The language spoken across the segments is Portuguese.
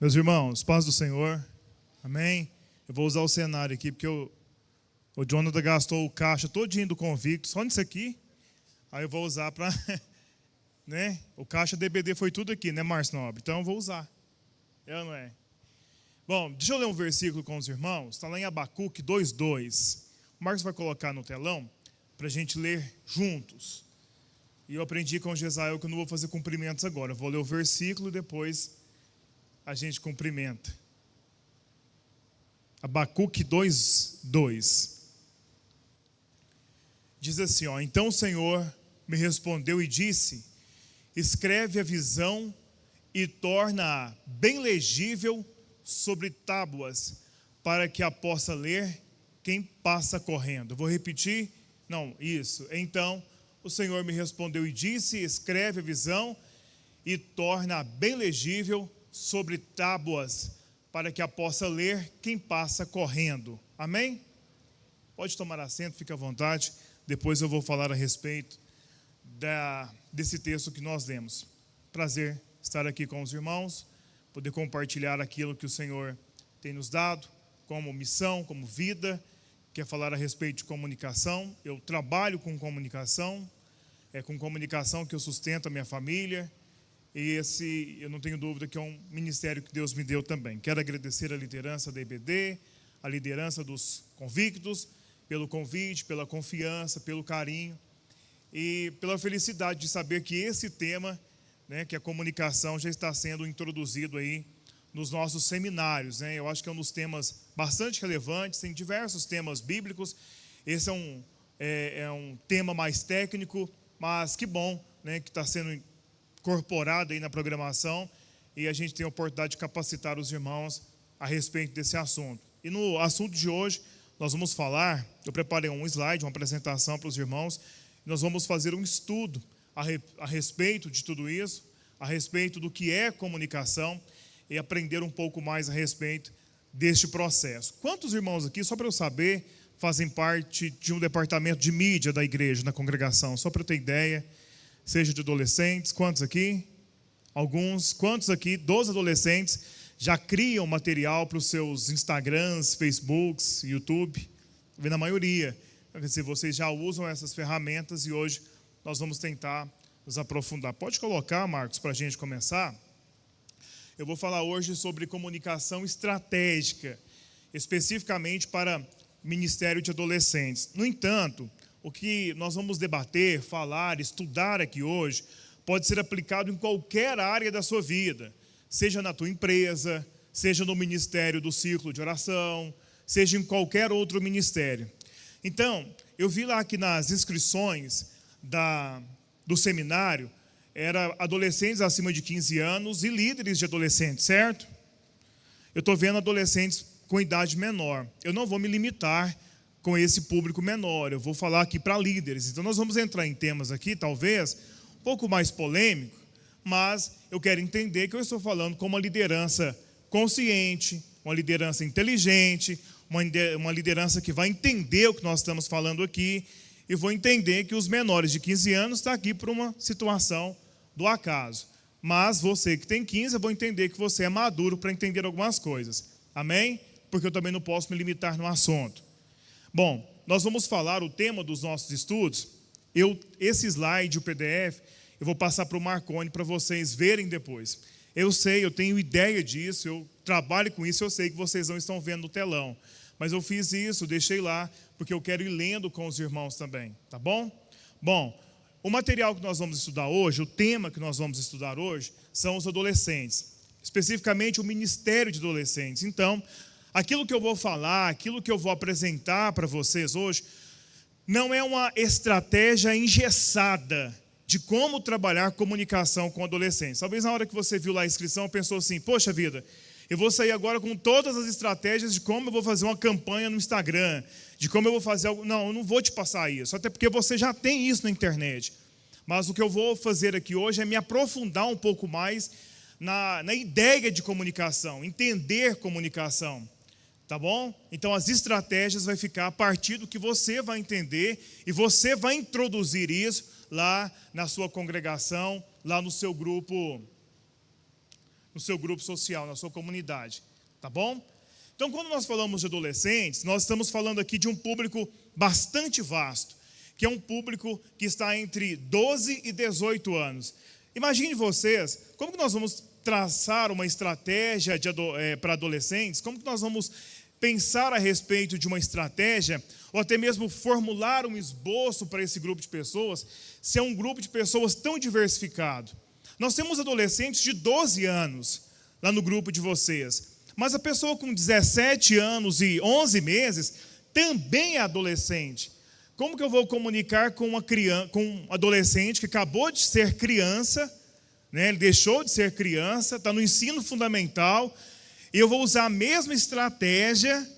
Meus irmãos, paz do Senhor, amém? Eu vou usar o cenário aqui, porque o Jonathan gastou o caixa todinho do Convicto, só nisso aqui. Aí eu vou usar para, né? O caixa DBD foi tudo aqui, né, Márcio Nobre? Então eu vou usar. É ou não é? Bom, deixa eu ler um versículo com os irmãos. Está lá em Abacuque 2:2. O Marcos vai colocar no telão para a gente ler juntos. E eu aprendi com o Jezael que eu não vou fazer cumprimentos agora. Eu vou ler o versículo e depois a gente cumprimenta. Abacuque 2:2. Diz assim, ó: Então o Senhor me respondeu e disse: escreve a visão e torna-a bem legível sobre tábuas, para que a possa ler quem passa correndo. Vou repetir? Não, isso. Então o Senhor me respondeu e disse: escreve a visão e torna-a bem legível sobre tábuas, para que a possa ler quem passa correndo. Amém? Pode tomar assento, fique à vontade. Depois eu vou falar a respeito desse texto que nós lemos. Prazer estar aqui com os irmãos, poder compartilhar aquilo que o Senhor tem nos dado, como missão, como vida. Quer falar a respeito de comunicação? Eu trabalho com comunicação, é com comunicação que eu sustento a minha família. E esse, eu não tenho dúvida que é um ministério que Deus me deu também. Quero agradecer a liderança da IBD, a liderança dos Convictos, pelo convite, pela confiança, pelo carinho e pela felicidade de saber que esse tema, né, que a comunicação, já está sendo introduzido aí nos nossos seminários, né? Eu acho que é um dos temas bastante relevantes, tem diversos temas bíblicos. Esse é um tema mais técnico, mas que bom, né, que está sendo incorporado aí na programação, e a gente tem a oportunidade de capacitar os irmãos a respeito desse assunto. E no assunto de hoje, nós vamos falar, eu preparei um slide, uma apresentação para os irmãos, e nós vamos fazer um estudo a respeito de tudo isso, a respeito do que é comunicação, e aprender um pouco mais a respeito deste processo. Quantos irmãos aqui, só para eu saber, fazem parte de um departamento de mídia da igreja, na congregação? Só para eu ter ideia. Seja de adolescentes, quantos aqui? Alguns. Quantos aqui dos adolescentes já criam material para os seus Instagrams, Facebooks, YouTube? Estou vendo a maioria. Quer dizer, vocês já usam essas ferramentas e hoje nós vamos tentar nos aprofundar. Pode colocar, Marcos, para a gente começar? Eu vou falar hoje sobre comunicação estratégica, especificamente para Ministério de Adolescentes. No entanto, o que nós vamos debater, falar, estudar aqui hoje, pode ser aplicado em qualquer área da sua vida, seja na tua empresa, seja no ministério do ciclo de oração, seja em qualquer outro ministério. Então, eu vi lá que nas inscrições do seminário, era adolescentes acima de 15 anos e líderes de adolescentes, certo? Eu estou vendo adolescentes com idade menor. Eu não vou me limitar com esse público menor, eu vou falar aqui para líderes. Então nós vamos entrar em temas aqui, talvez, um pouco mais polêmico, mas eu quero entender que eu estou falando com uma liderança consciente, uma liderança inteligente, uma liderança que vai entender o que nós estamos falando aqui, e vou entender que os menores de 15 anos estão aqui por uma situação do acaso. Mas você que tem 15, eu vou entender que você é maduro para entender algumas coisas. Amém? Porque eu também não posso me limitar no assunto. Bom, nós vamos falar o tema dos nossos estudos. Esse slide, o PDF, eu vou passar para o Marconi para vocês verem depois. Eu sei, eu tenho ideia disso, eu trabalho com isso, eu sei que vocês não estão vendo no telão. Mas eu fiz isso, deixei lá, porque eu quero ir lendo com os irmãos também, tá bom? Bom, o material que nós vamos estudar hoje, o tema que nós vamos estudar hoje, são os adolescentes. Especificamente o Ministério de Adolescentes. Então, aquilo que eu vou falar, aquilo que eu vou apresentar para vocês hoje, não é uma estratégia engessada de como trabalhar comunicação com adolescentes. Talvez na hora que você viu lá a inscrição, pensou assim, poxa vida, eu vou sair agora com todas as estratégias de como eu vou fazer uma campanha no Instagram, de como eu vou fazer algo. Não, eu não vou te passar isso, até porque você já tem isso na internet. Mas o que eu vou fazer aqui hoje é me aprofundar um pouco mais na ideia de comunicação, entender comunicação. Tá bom? Então as estratégias vai ficar a partir do que você vai entender e você vai introduzir isso lá na sua congregação, lá no seu grupo no seu grupo social, na sua comunidade, tá bom? Então, quando nós falamos de adolescentes, nós estamos falando aqui de um público bastante vasto, que é um público que está entre 12 e 18 anos. Imagine vocês, como que nós vamos traçar uma estratégia para adolescentes? Como que nós vamos pensar a respeito de uma estratégia, ou até mesmo formular um esboço para esse grupo de pessoas, se é um grupo de pessoas tão diversificado? Nós temos adolescentes de 12 anos lá no grupo de vocês, mas a pessoa com 17 anos e 11 meses também é adolescente. Como que eu vou comunicar com um adolescente que acabou de ser criança, né? Ele deixou de ser criança, está no ensino fundamental, e eu vou usar a mesma estratégia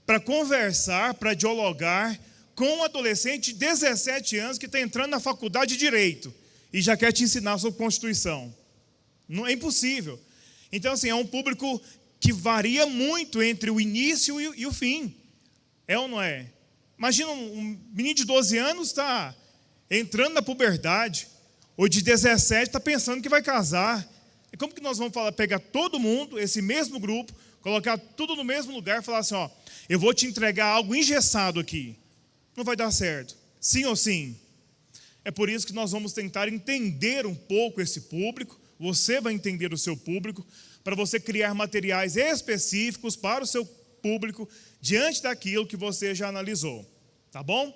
para conversar, para dialogar com um adolescente de 17 anos que está entrando na faculdade de Direito e já quer te ensinar sobre Constituição? Não é impossível. Então, assim, é um público que varia muito entre o início e o fim. É ou não é? Imagina um menino de 12 anos está entrando na puberdade, ou de 17 está pensando que vai casar. E como que nós vamos pegar todo mundo, esse mesmo grupo, colocar tudo no mesmo lugar e falar assim, ó, eu vou te entregar algo engessado aqui? Não vai dar certo. Sim ou sim? É por isso que nós vamos tentar entender um pouco esse público. Você vai entender o seu público, para você criar materiais específicos para o seu público, diante daquilo que você já analisou, tá bom?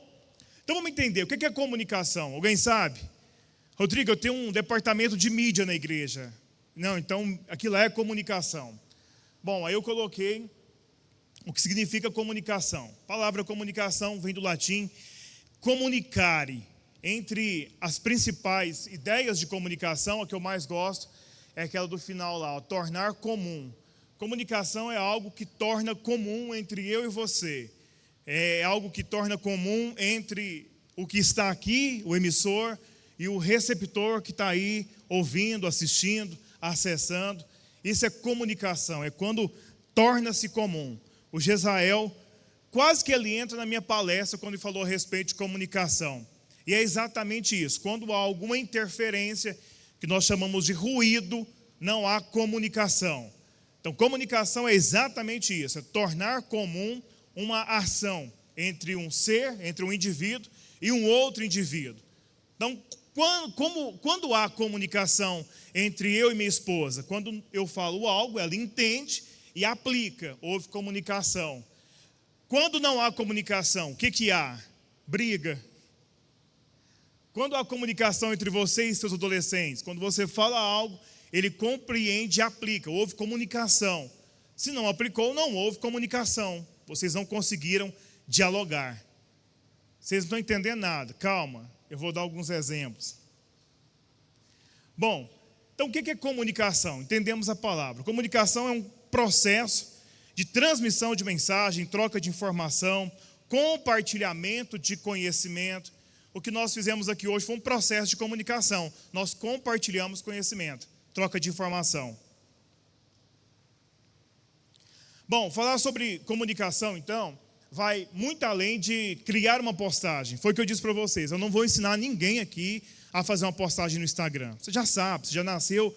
Então vamos entender, o que é comunicação? Alguém sabe? Rodrigo, eu tenho um departamento de mídia na igreja. Não, então aquilo é comunicação. Bom, aí eu coloquei o que significa comunicação. A palavra comunicação vem do latim comunicare. Entre as principais ideias de comunicação, a que eu mais gosto é aquela do final lá, ó, tornar comum. Comunicação é algo que torna comum entre eu e você. É algo que torna comum entre o que está aqui, o emissor, e o receptor que está aí ouvindo, assistindo, acessando. Isso é comunicação, é quando torna-se comum. O Gesael, quase que ele entra na minha palestra quando ele falou a respeito de comunicação. E é exatamente isso, quando há alguma interferência, que nós chamamos de ruído, não há comunicação. Então, comunicação é exatamente isso, é tornar comum uma ação entre um ser, entre um indivíduo e um outro indivíduo. Então, quando há comunicação entre eu e minha esposa? Quando eu falo algo, ela entende e aplica, houve comunicação. Quando não há comunicação, o que há? Briga. Quando há comunicação entre você e seus adolescentes, quando você fala algo, ele compreende e aplica, houve comunicação. Se não aplicou, não houve comunicação. Vocês não conseguiram dialogar. Vocês não estão entendendo nada, calma, eu vou dar alguns exemplos. Bom, então o que é comunicação? Entendemos a palavra. Comunicação é um processo de transmissão de mensagem, troca de informação, compartilhamento de conhecimento. O que nós fizemos aqui hoje foi um processo de comunicação. Nós compartilhamos conhecimento, troca de informação. Bom, falar sobre comunicação, então, vai muito além de criar uma postagem. Foi o que eu disse para vocês. Eu não vou ensinar ninguém aqui a fazer uma postagem no Instagram. Você já sabe, você já nasceu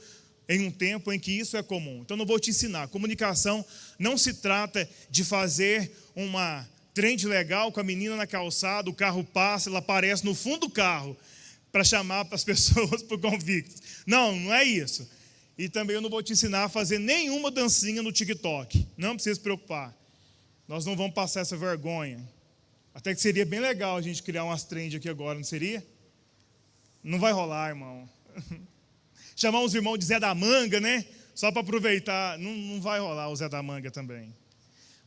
em um tempo em que isso é comum. Então, não vou te ensinar. Comunicação não se trata de fazer uma trend legal com a menina na calçada, o carro passa, ela aparece no fundo do carro para chamar as pessoas para o convicto. Não, não é isso. E também eu não vou te ensinar a fazer nenhuma dancinha no TikTok. Não precisa se preocupar. Nós não vamos passar essa vergonha. Até que seria bem legal a gente criar umas trends aqui agora, não seria? Não vai rolar, irmão. Chamar uns irmãos de Zé da Manga, né? Só para aproveitar. Não vai rolar o Zé da Manga também.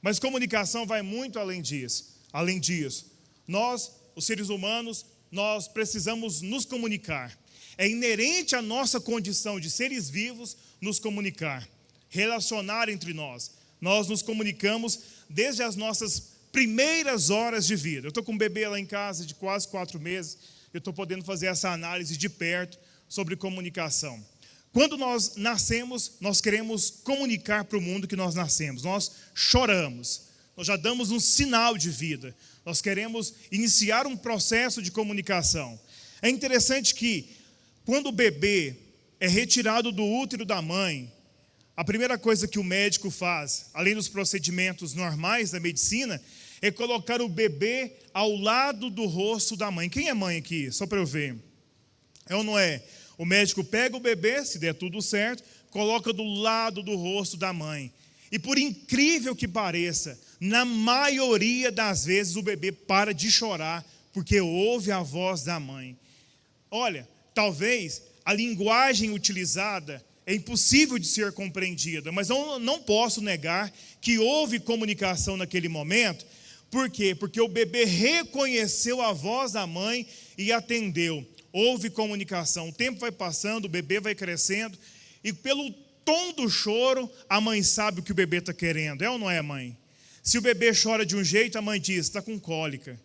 Mas comunicação vai muito além disso. Além disso, nós, os seres humanos, nós precisamos nos comunicar. É inerente à nossa condição de seres vivos nos comunicar, relacionar entre nós. Nós nos comunicamos desde as nossas primeiras horas de vida. Eu estou com um bebê lá em casa de quase 4 meses. Eu estou podendo fazer essa análise de perto sobre comunicação. Quando nós nascemos, nós queremos comunicar para o mundo que nós nascemos. Nós choramos, nós já damos um sinal de vida. Nós queremos iniciar um processo de comunicação. É interessante que, quando o bebê é retirado do útero da mãe, a primeira coisa que o médico faz, além dos procedimentos normais da medicina, é colocar o bebê ao lado do rosto da mãe. Quem é mãe aqui? Só para eu ver. É ou não é? O médico pega o bebê, se der tudo certo, coloca do lado do rosto da mãe. E por incrível que pareça, na maioria das vezes o bebê para de chorar, porque ouve a voz da mãe. Olha, talvez a linguagem utilizada é impossível de ser compreendida, mas eu não posso negar que houve comunicação naquele momento. Por quê? Porque o bebê reconheceu a voz da mãe e atendeu. Houve comunicação. O tempo vai passando, o bebê vai crescendo, e pelo tom do choro, a mãe sabe o que o bebê está querendo. É ou não é, mãe? Se o bebê chora de um jeito, a mãe diz, está com cólica.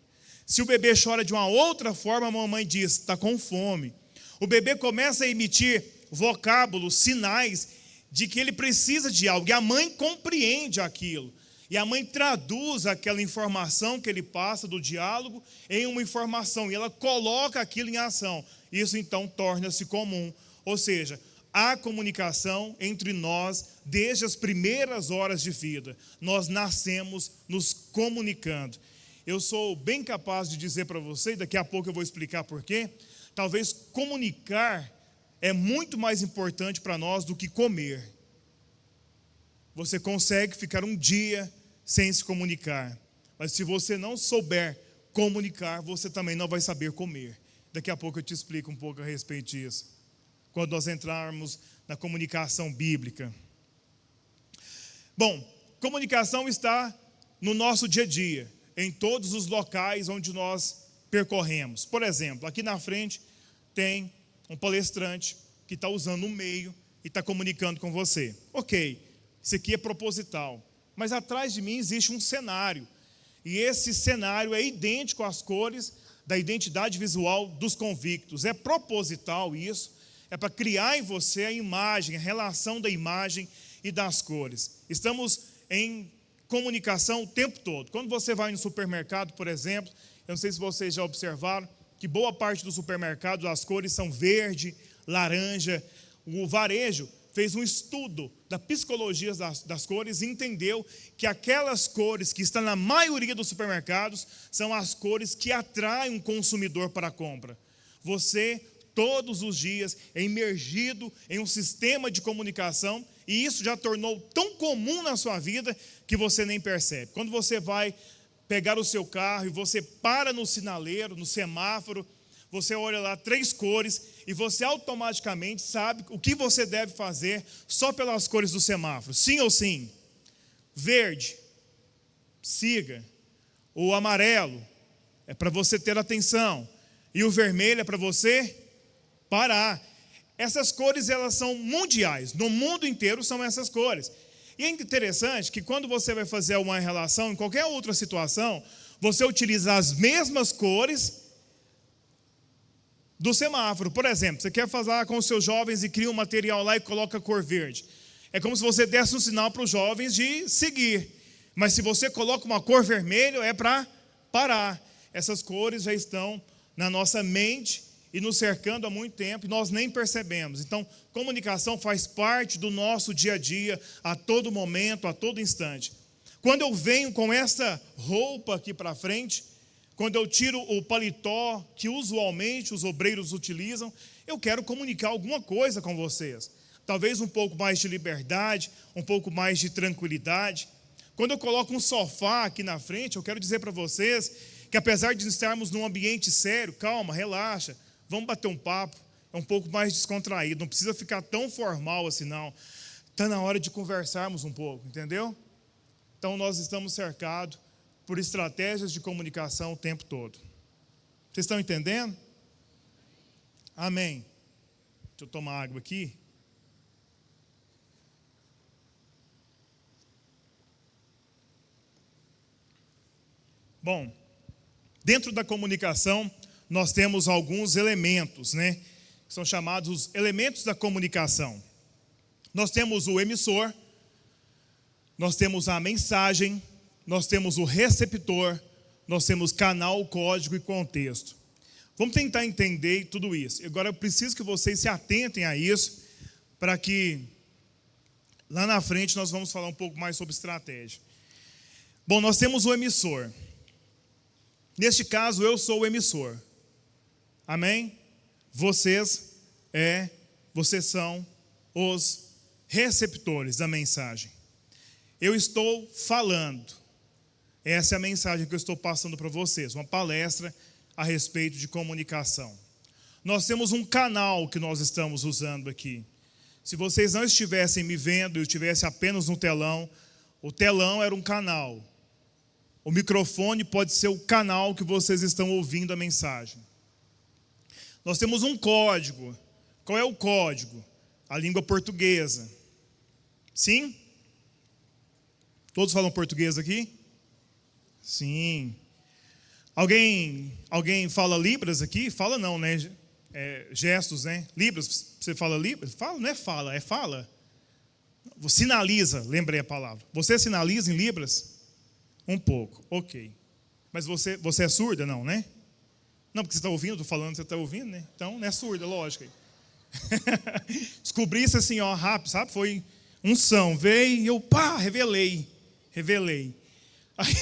Se o bebê chora de uma outra forma, a mamãe diz, está com fome. O bebê começa a emitir vocábulos, sinais de que ele precisa de algo. E a mãe compreende aquilo. E a mãe traduz aquela informação que ele passa do diálogo em uma informação. E ela coloca aquilo em ação. Isso então torna-se comum. Ou seja, há comunicação entre nós desde as primeiras horas de vida. Nós nascemos nos comunicando. Eu sou bem capaz de dizer para você, daqui a pouco eu vou explicar por quê. Talvez comunicar é muito mais importante para nós do que comer. Você consegue ficar um dia sem se comunicar, mas se você não souber comunicar, você também não vai saber comer. Daqui a pouco eu te explico um pouco a respeito disso, quando nós entrarmos na comunicação bíblica. Bom, comunicação está no nosso dia a dia, em todos os locais onde nós percorremos. Por exemplo, aqui na frente tem um palestrante que está usando um meio e está comunicando com você. Ok, isso aqui é proposital. Mas atrás de mim existe um cenário. E esse cenário é idêntico às cores da identidade visual dos convictos. É proposital isso. É para criar em você a imagem, a relação da imagem e das cores. Estamos em comunicação o tempo todo. Quando você vai no supermercado, por exemplo, eu não sei se vocês já observaram, que boa parte do supermercado as cores são verde, laranja. O varejo fez um estudo da psicologia das cores e entendeu que aquelas cores que estão na maioria dos supermercados são as cores que atraem um consumidor para a compra. Você, todos os dias, é imergido em um sistema de comunicação e isso já tornou tão comum na sua vida que você nem percebe. Quando você vai pegar o seu carro e você para no sinaleiro, no semáforo, você olha lá 3 cores e você automaticamente sabe o que você deve fazer só pelas cores do semáforo. Sim ou sim? Verde, siga. O amarelo é para você ter atenção. E o vermelho é para você parar. Essas cores, elas são mundiais. No mundo inteiro são essas cores. E é interessante que quando você vai fazer uma relação, em qualquer outra situação, você utiliza as mesmas cores do semáforo. Por exemplo, você quer falar com os seus jovens e cria um material lá e coloca a cor verde. É como se você desse um sinal para os jovens de seguir. Mas se você coloca uma cor vermelha, é para parar. Essas cores já estão na nossa mente e nos cercando há muito tempo e nós nem percebemos. Então, comunicação faz parte do nosso dia a dia, a todo momento, a todo instante. Quando eu venho com essa roupa aqui para frente, quando eu tiro o paletó que usualmente os obreiros utilizam, eu quero comunicar alguma coisa com vocês. Talvez um pouco mais de liberdade, um pouco mais de tranquilidade. Quando eu coloco um sofá aqui na frente, eu quero dizer para vocês que apesar de estarmos num ambiente sério, calma, relaxa, vamos bater um papo, é um pouco mais descontraído, não precisa ficar tão formal assim não. Está na hora de conversarmos um pouco, entendeu? Então nós estamos cercados por estratégias de comunicação o tempo todo. Vocês estão entendendo? Amém. Deixa eu tomar água aqui. Bom, dentro da comunicação, nós temos alguns elementos, né? Que são chamados os elementos da comunicação. Nós temos o emissor, nós temos a mensagem, nós temos o receptor, nós temos canal, código e contexto. Vamos tentar entender tudo isso. Agora eu preciso que vocês se atentem a isso, para que Lá na frente nós vamos falar um pouco mais sobre estratégia. Bom, nós temos o emissor. Neste caso, eu sou o emissor. Amém? Vocês são os receptores da mensagem. Eu estou falando. Essa é a mensagem que eu estou passando para vocês, uma palestra a respeito de comunicação. Nós temos um canal que nós estamos usando aqui. Se vocês não estivessem me vendo e estivessem apenas no telão, o telão era um canal. O microfone pode ser o canal que vocês estão ouvindo a mensagem. Nós temos um código. Qual é o código? A língua portuguesa. Sim? Todos falam português aqui? Sim. Alguém fala Libras aqui? Fala não, né? Gestos, né? Libras, você fala Libras? Fala, não é fala, é fala. Sinaliza, lembrei a palavra. Você sinaliza em Libras? Um pouco, ok. Mas você é surda? Não, né? Não, porque você está ouvindo, estou falando, você está ouvindo, né? Então, não é surda, lógico. Descobri isso assim, ó, rápido, sabe? Foi unção, veio e eu, revelei. Aí,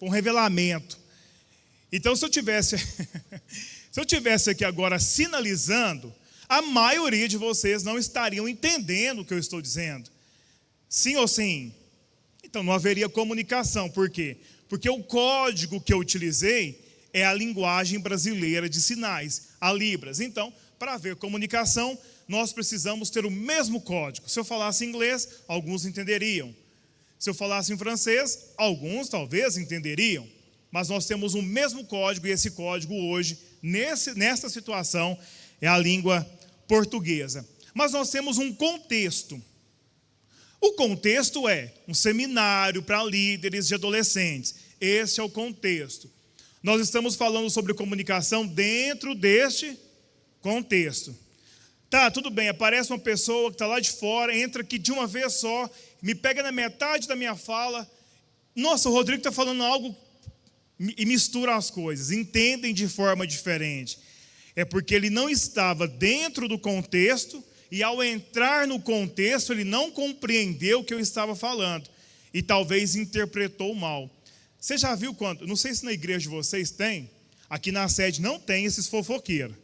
um revelamento. Então, se eu tivesse aqui agora sinalizando, a maioria de vocês não estariam entendendo o que eu estou dizendo. Sim ou sim? Então, não haveria comunicação. Por quê? Porque o código que eu utilizei é a linguagem brasileira de sinais, a Libras. Então, para haver comunicação, nós precisamos ter o mesmo código. Se eu falasse inglês, alguns entenderiam. Se eu falasse em francês, alguns talvez entenderiam. Mas nós temos o mesmo código, e esse código hoje, nesta situação, é a língua portuguesa. Mas nós temos um contexto. O contexto é um seminário para líderes de adolescentes. Esse é o contexto. Nós estamos falando sobre comunicação dentro deste contexto. Tá, tudo bem, aparece uma pessoa que está lá de fora, entra aqui de uma vez só, me pega na metade da minha fala. Nossa, o Rodrigo está falando algo e mistura as coisas, entendem de forma diferente. É porque ele não estava dentro do contexto e ao entrar no contexto ele não compreendeu o que eu estava falando e talvez interpretou mal. Você já viu quando, não sei se na igreja de vocês tem, aqui na sede não tem esses fofoqueiros.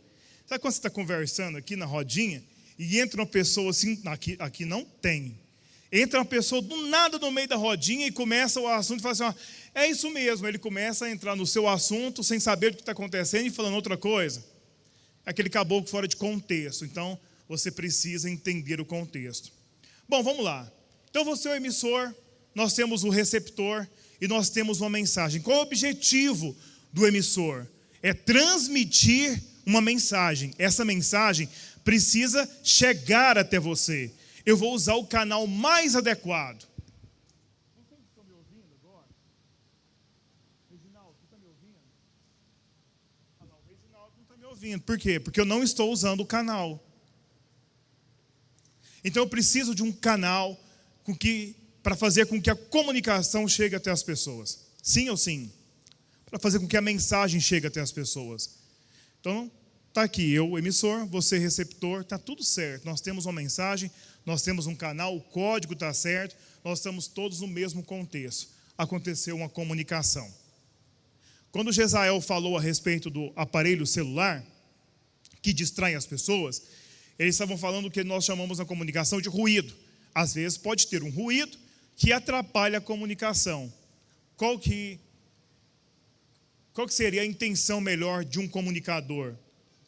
Sabe quando você está conversando aqui na rodinha e entra uma pessoa assim, aqui não tem. Entra uma pessoa do nada no meio da rodinha e começa o assunto e fala assim, ó, é isso mesmo, ele começa a entrar no seu assunto sem saber o que está acontecendo e falando outra coisa. Aquele caboclo fora de contexto, então você precisa entender o contexto. Bom, vamos lá. Então você é o emissor, nós temos o receptor e nós temos uma mensagem. Qual é o objetivo do emissor? É transmitir uma mensagem. Essa mensagem precisa chegar até você. Eu vou usar o canal mais adequado. Vocês estão me ouvindo agora? Reginaldo, você está me ouvindo? Ah, não, o Reginaldo não está me ouvindo. Por quê? Porque eu não estou usando o canal. Então eu preciso de um canal para fazer com que a comunicação chegue até as pessoas. Sim ou sim? Para fazer com que a mensagem chegue até as pessoas. Então, está aqui, eu, emissor, você, receptor, está tudo certo. Nós temos uma mensagem, nós temos um canal, o código está certo, nós estamos todos no mesmo contexto. Aconteceu uma comunicação. Quando Jezael falou a respeito do aparelho celular, que distrai as pessoas, eles estavam falando o que nós chamamos na comunicação de ruído. Às vezes pode ter um ruído que atrapalha a comunicação. Qual que seria a intenção melhor de um comunicador?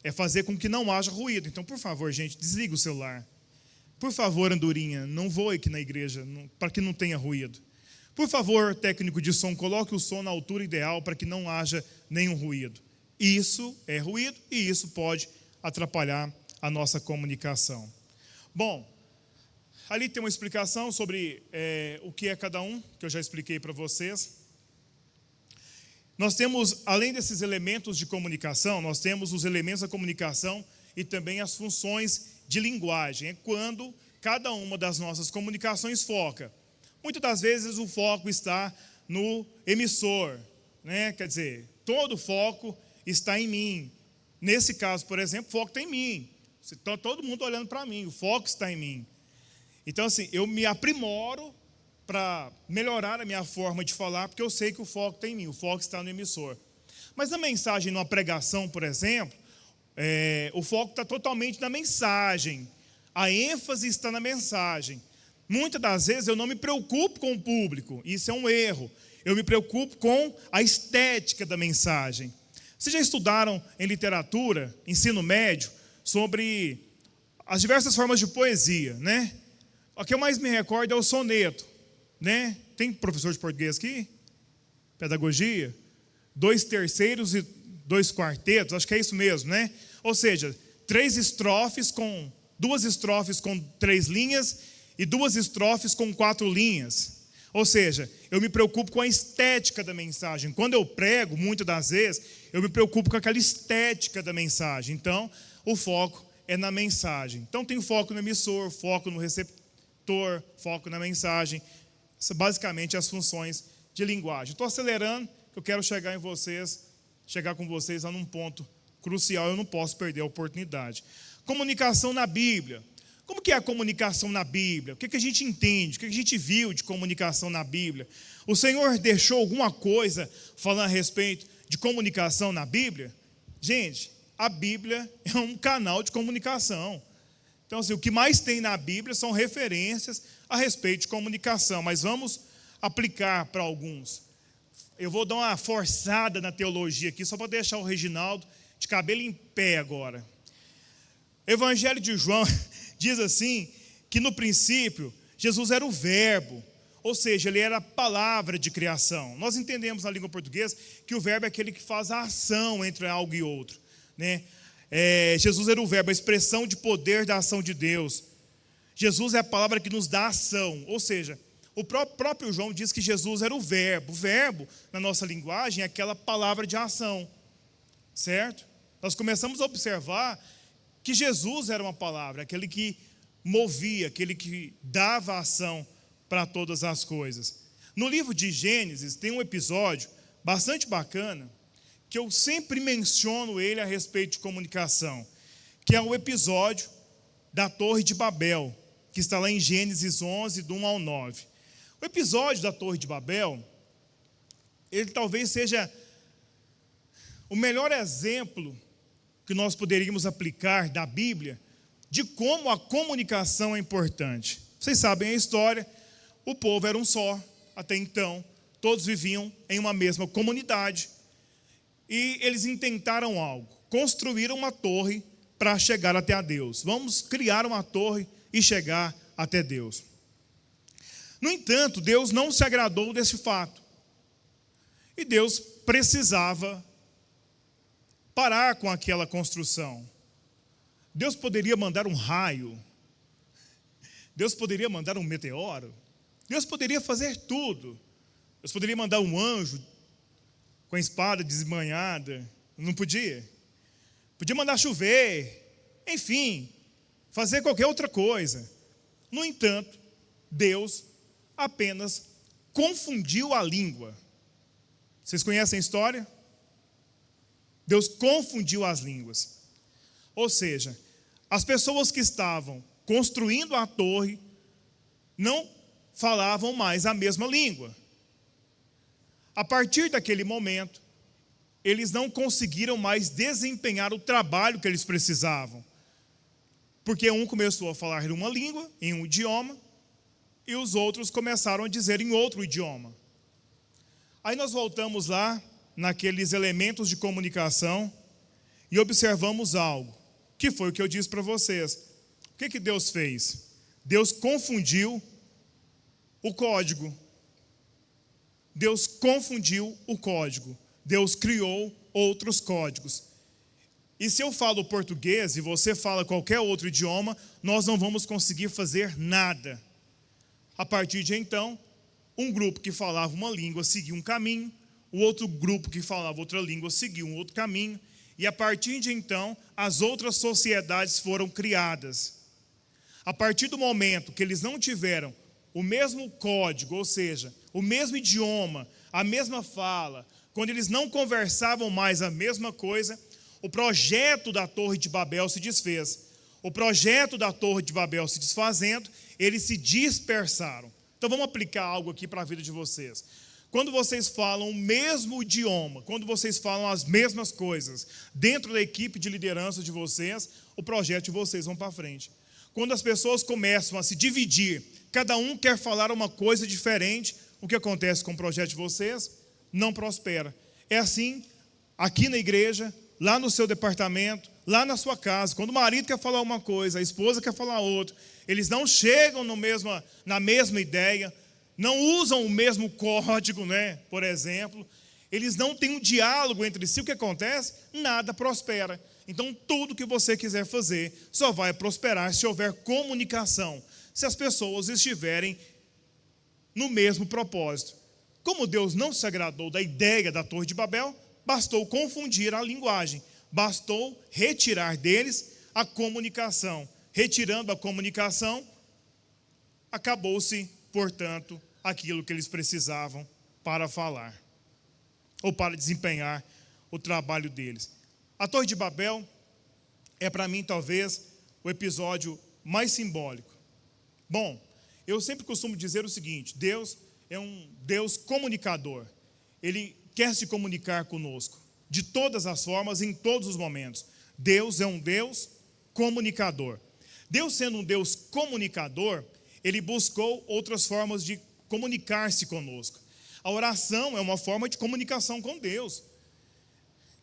É fazer com que não haja ruído. Então, por favor, gente, desliga o celular. Por favor, Andorinha, não voe aqui na igreja, para que não tenha ruído. Por favor, técnico de som, coloque o som na altura ideal para que não haja nenhum ruído. Isso é ruído e isso pode atrapalhar a nossa comunicação. Bom, ali tem uma explicação sobre o que é cada um, que eu já expliquei para vocês. Nós temos, além desses elementos de comunicação, nós temos os elementos da comunicação e também as funções de linguagem. É quando cada uma das nossas comunicações foca. Muitas das vezes o foco está no emissor, né? Quer dizer, todo o foco está em mim. Nesse caso, por exemplo, o foco está em mim. Está todo mundo olhando para mim, o foco está em mim. Então, assim, eu me aprimoro para melhorar a minha forma de falar, porque eu sei que o foco está em mim, o foco está no emissor. Mas na mensagem, numa pregação, por exemplo, o foco está totalmente na mensagem. A ênfase está na mensagem. Muitas das vezes eu não me preocupo com o público, isso é um erro. Eu me preocupo com a estética da mensagem. Vocês já estudaram em literatura, ensino médio, sobre as diversas formas de poesia, né? O que eu mais me recordo é o soneto, né? Tem professor de português aqui? Pedagogia? 2 terceiros e 2 quartetos, acho que é isso mesmo, né? Ou seja, 2 estrofes com 3 linhas e 2 estrofes com 4 linhas. Ou seja, eu me preocupo com a estética da mensagem. Quando eu prego, muitas das vezes, eu me preocupo com aquela estética da mensagem. Então, o foco é na mensagem. Então, tem foco no emissor, foco no receptor, foco na mensagem. São basicamente as funções de linguagem. Estou acelerando, eu quero chegar com vocês lá num ponto crucial, eu não posso perder a oportunidade. Comunicação na Bíblia. Como que é a comunicação na Bíblia? O que a gente entende? O que a gente viu de comunicação na Bíblia? O Senhor deixou alguma coisa falando a respeito de comunicação na Bíblia? Gente, a Bíblia é um canal de comunicação. Então, assim, o que mais tem na Bíblia são referências a respeito de comunicação, mas vamos aplicar para alguns. Eu vou dar uma forçada na teologia aqui, só para deixar o Reginaldo de cabelo em pé agora. Evangelho de João diz assim, que no princípio, Jesus era o verbo, ou seja, ele era a palavra de criação. Nós entendemos na língua portuguesa que o verbo é aquele que faz a ação entre algo e outro, né? Jesus era o verbo, a expressão de poder da ação de Deus. Jesus é a palavra que nos dá ação, ou seja, o próprio João diz que Jesus era o verbo. O verbo, na nossa linguagem, é aquela palavra de ação, certo? Nós começamos a observar que Jesus era uma palavra, aquele que movia, aquele que dava ação para todas as coisas. No livro de Gênesis tem um episódio bastante bacana, que eu sempre menciono ele a respeito de comunicação, que é o episódio da Torre de Babel, que está lá em Gênesis 11, do 1 ao 9. O episódio da Torre de Babel, ele talvez seja o melhor exemplo que nós poderíamos aplicar da Bíblia, de como a comunicação é importante. Vocês sabem a história, o povo era um só, até então, todos viviam em uma mesma comunidade, e eles intentaram algo, construíram uma torre para chegar até a Deus. Vamos criar uma torre e chegar até Deus. No entanto, Deus não se agradou desse fato, e Deus precisava parar com aquela construção. Deus poderia mandar um raio, Deus poderia mandar um meteoro, Deus poderia fazer tudo. Deus poderia mandar um anjo com a espada desmanhada, não podia? Podia mandar chover, enfim, fazer qualquer outra coisa. No entanto, Deus apenas confundiu a língua. Vocês conhecem a história? Deus confundiu as línguas. Ou seja, as pessoas que estavam construindo a torre não falavam mais a mesma língua. A partir daquele momento, eles não conseguiram mais desempenhar o trabalho que eles precisavam. Porque um começou a falar uma língua, em um idioma, e os outros começaram a dizer em outro idioma. Aí nós voltamos lá, naqueles elementos de comunicação, e observamos algo, que foi o que eu disse para vocês. O que Deus fez? Deus confundiu o código. Deus confundiu o código. Deus criou outros códigos. E se eu falo português e você fala qualquer outro idioma, nós não vamos conseguir fazer nada. A partir de então, um grupo que falava uma língua seguia um caminho, o outro grupo que falava outra língua seguia um outro caminho, e a partir de então, as outras sociedades foram criadas. A partir do momento que eles não tiveram o mesmo código, ou seja, o mesmo idioma, a mesma fala, quando eles não conversavam mais a mesma coisa, o projeto da Torre de Babel se desfez. O projeto da Torre de Babel se desfazendo, eles se dispersaram. Então vamos aplicar algo aqui para a vida de vocês. Quando vocês falam o mesmo idioma, quando vocês falam as mesmas coisas dentro da equipe de liderança de vocês, o projeto de vocês vão para frente. Quando as pessoas começam a se dividir, cada um quer falar uma coisa diferente, o que acontece com o projeto de vocês? Não prospera. É assim aqui na igreja, lá no seu departamento, lá na sua casa. Quando o marido quer falar uma coisa, a esposa quer falar outra, eles não chegam na mesma ideia, não usam o mesmo código, né? Por exemplo, eles não têm um diálogo entre si. O que acontece? Nada prospera. Então, tudo que você quiser fazer só vai prosperar se houver comunicação, se as pessoas estiverem no mesmo propósito. Como Deus não se agradou da ideia da Torre de Babel, bastou confundir a linguagem, bastou retirar deles a comunicação. Retirando a comunicação, acabou-se, portanto, aquilo que eles precisavam para falar, ou para desempenhar o trabalho deles. A Torre de Babel é, para mim, talvez, o episódio mais simbólico. Bom, eu sempre costumo dizer o seguinte: Deus é um Deus comunicador. Ele quer se comunicar conosco, de todas as formas, em todos os momentos. Deus é um Deus comunicador. Deus sendo um Deus comunicador, Ele buscou outras formas de comunicar-se conosco. A oração é uma forma de comunicação com Deus.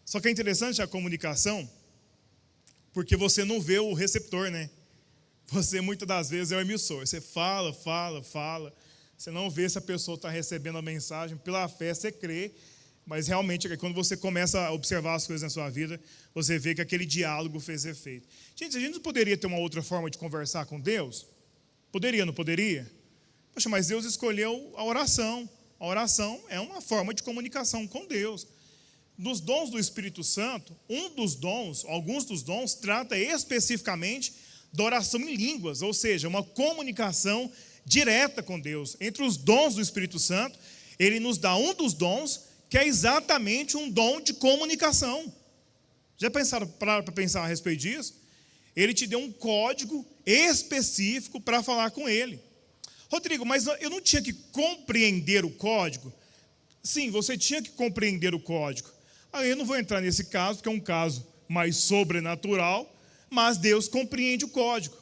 Só que é interessante a comunicação, porque você não vê o receptor, né? Você muitas das vezes é o emissor. Você fala, você não vê se a pessoa está recebendo a mensagem. Pela fé você crê, mas realmente quando você começa a observar as coisas na sua vida, você vê que aquele diálogo fez efeito. Gente, a gente não poderia ter uma outra forma de conversar com Deus? Poderia, não poderia? Poxa, mas Deus escolheu a oração. A oração é uma forma de comunicação com Deus. Dos dons do Espírito Santo, alguns dos dons, trata especificamente da oração em línguas, ou seja, uma comunicação direta com Deus. Entre os dons do Espírito Santo, Ele nos dá um dos dons, que é exatamente um dom de comunicação. Já pensaram para pensar a respeito disso? Ele te deu um código específico para falar com Ele. Rodrigo, mas eu não tinha que compreender o código? Sim, você tinha que compreender o código. Aí eu não vou entrar nesse caso, porque é um caso mais sobrenatural, mas Deus compreende o código,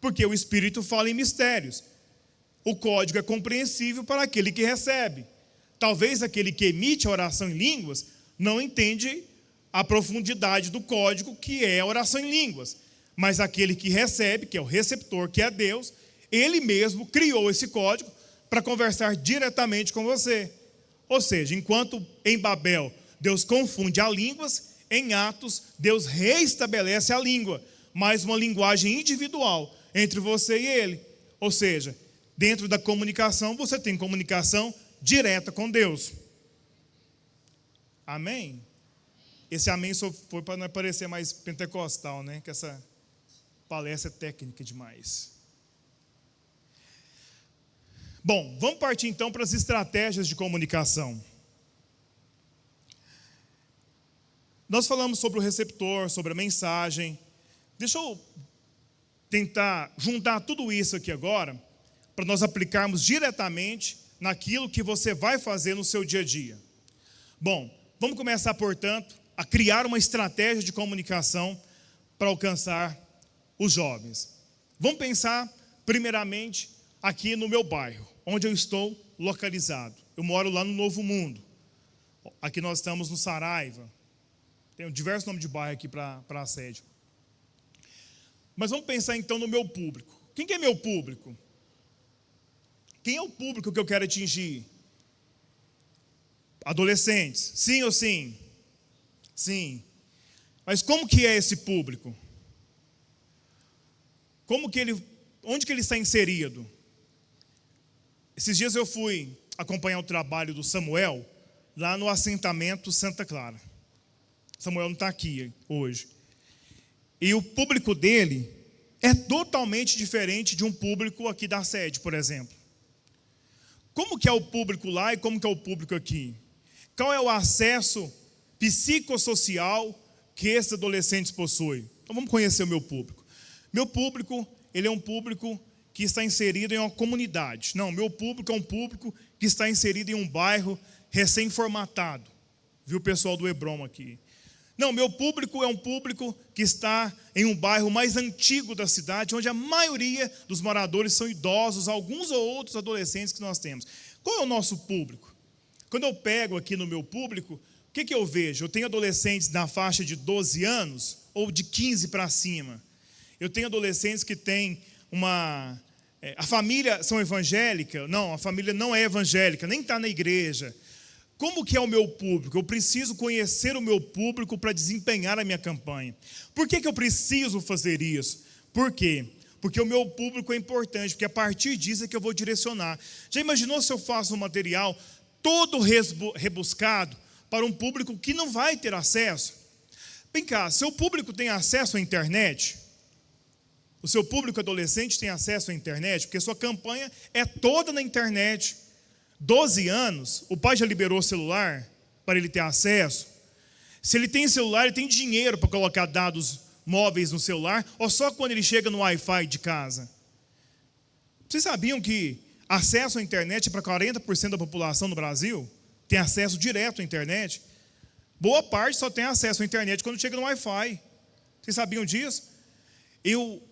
porque o Espírito fala em mistérios. O código é compreensível para aquele que recebe. Talvez aquele que emite a oração em línguas não entende a profundidade do código que é a oração em línguas, mas aquele que recebe, que é o receptor, que é Deus, Ele mesmo criou esse código para conversar diretamente com você. Ou seja, enquanto em Babel Deus confunde as línguas, em Atos Deus reestabelece a língua, mas uma linguagem individual entre você e Ele. Ou seja, dentro da comunicação você tem comunicação direta com Deus. Amém? Esse amém só foi para não parecer mais pentecostal, né? Que essa palestra é técnica demais. Bom, vamos partir então para as estratégias de comunicação. Nós falamos sobre o receptor, sobre a mensagem. Deixa eu tentar juntar tudo isso aqui agora, para nós aplicarmos diretamente naquilo que você vai fazer no seu dia a dia. Bom, vamos começar, portanto, a criar uma estratégia de comunicação para alcançar os jovens. Vamos pensar, primeiramente, aqui no meu bairro, onde eu estou localizado. Eu moro lá no Novo Mundo. Aqui nós estamos no Saraiva. Tem diversos nomes de bairro aqui para a sede. Mas vamos pensar então no meu público. Quem que é meu público? Quem é o público que eu quero atingir? Adolescentes, sim ou sim? Sim. Mas como que é esse público? Onde que ele está inserido? Esses dias eu fui acompanhar o trabalho do Samuel lá no assentamento Santa Clara. Samuel não está aqui hoje. E o público dele é totalmente diferente de um público aqui da sede, por exemplo. Como que é o público lá e como que é o público aqui? Qual é o acesso psicossocial que esses adolescentes possuem? Então vamos conhecer o meu público. Meu público, ele é um público que está inserido em uma comunidade. Não, meu público é um público que está inserido em um bairro recém-formatado. Viu o pessoal do Hebron aqui? Não, meu público é um público que está em um bairro mais antigo da cidade, onde a maioria dos moradores são idosos, alguns ou outros adolescentes que nós temos. Qual é o nosso público? Quando eu pego aqui no meu público, o que eu vejo? Eu tenho adolescentes na faixa de 12 anos ou de 15 para cima. Eu tenho adolescentes que têm a família são evangélica? Não, a família não é evangélica, nem está na igreja. Como que é o meu público? Eu preciso conhecer o meu público para desempenhar a minha campanha. Por que eu preciso fazer isso? Por quê? Porque o meu público é importante, porque a partir disso é que eu vou direcionar. Já imaginou se eu faço um material todo rebuscado para um público que não vai ter acesso? Vem cá, seu público tem acesso à internet? O seu público adolescente tem acesso à internet? Porque sua campanha é toda na internet. 12 anos, o pai já liberou o celular para ele ter acesso? Se ele tem celular, ele tem dinheiro para colocar dados móveis no celular, ou só quando ele chega no Wi-Fi de casa? Vocês sabiam que acesso à internet para 40% da população no Brasil? Tem acesso direto à internet? Boa parte só tem acesso à internet quando chega no Wi-Fi. Vocês sabiam disso?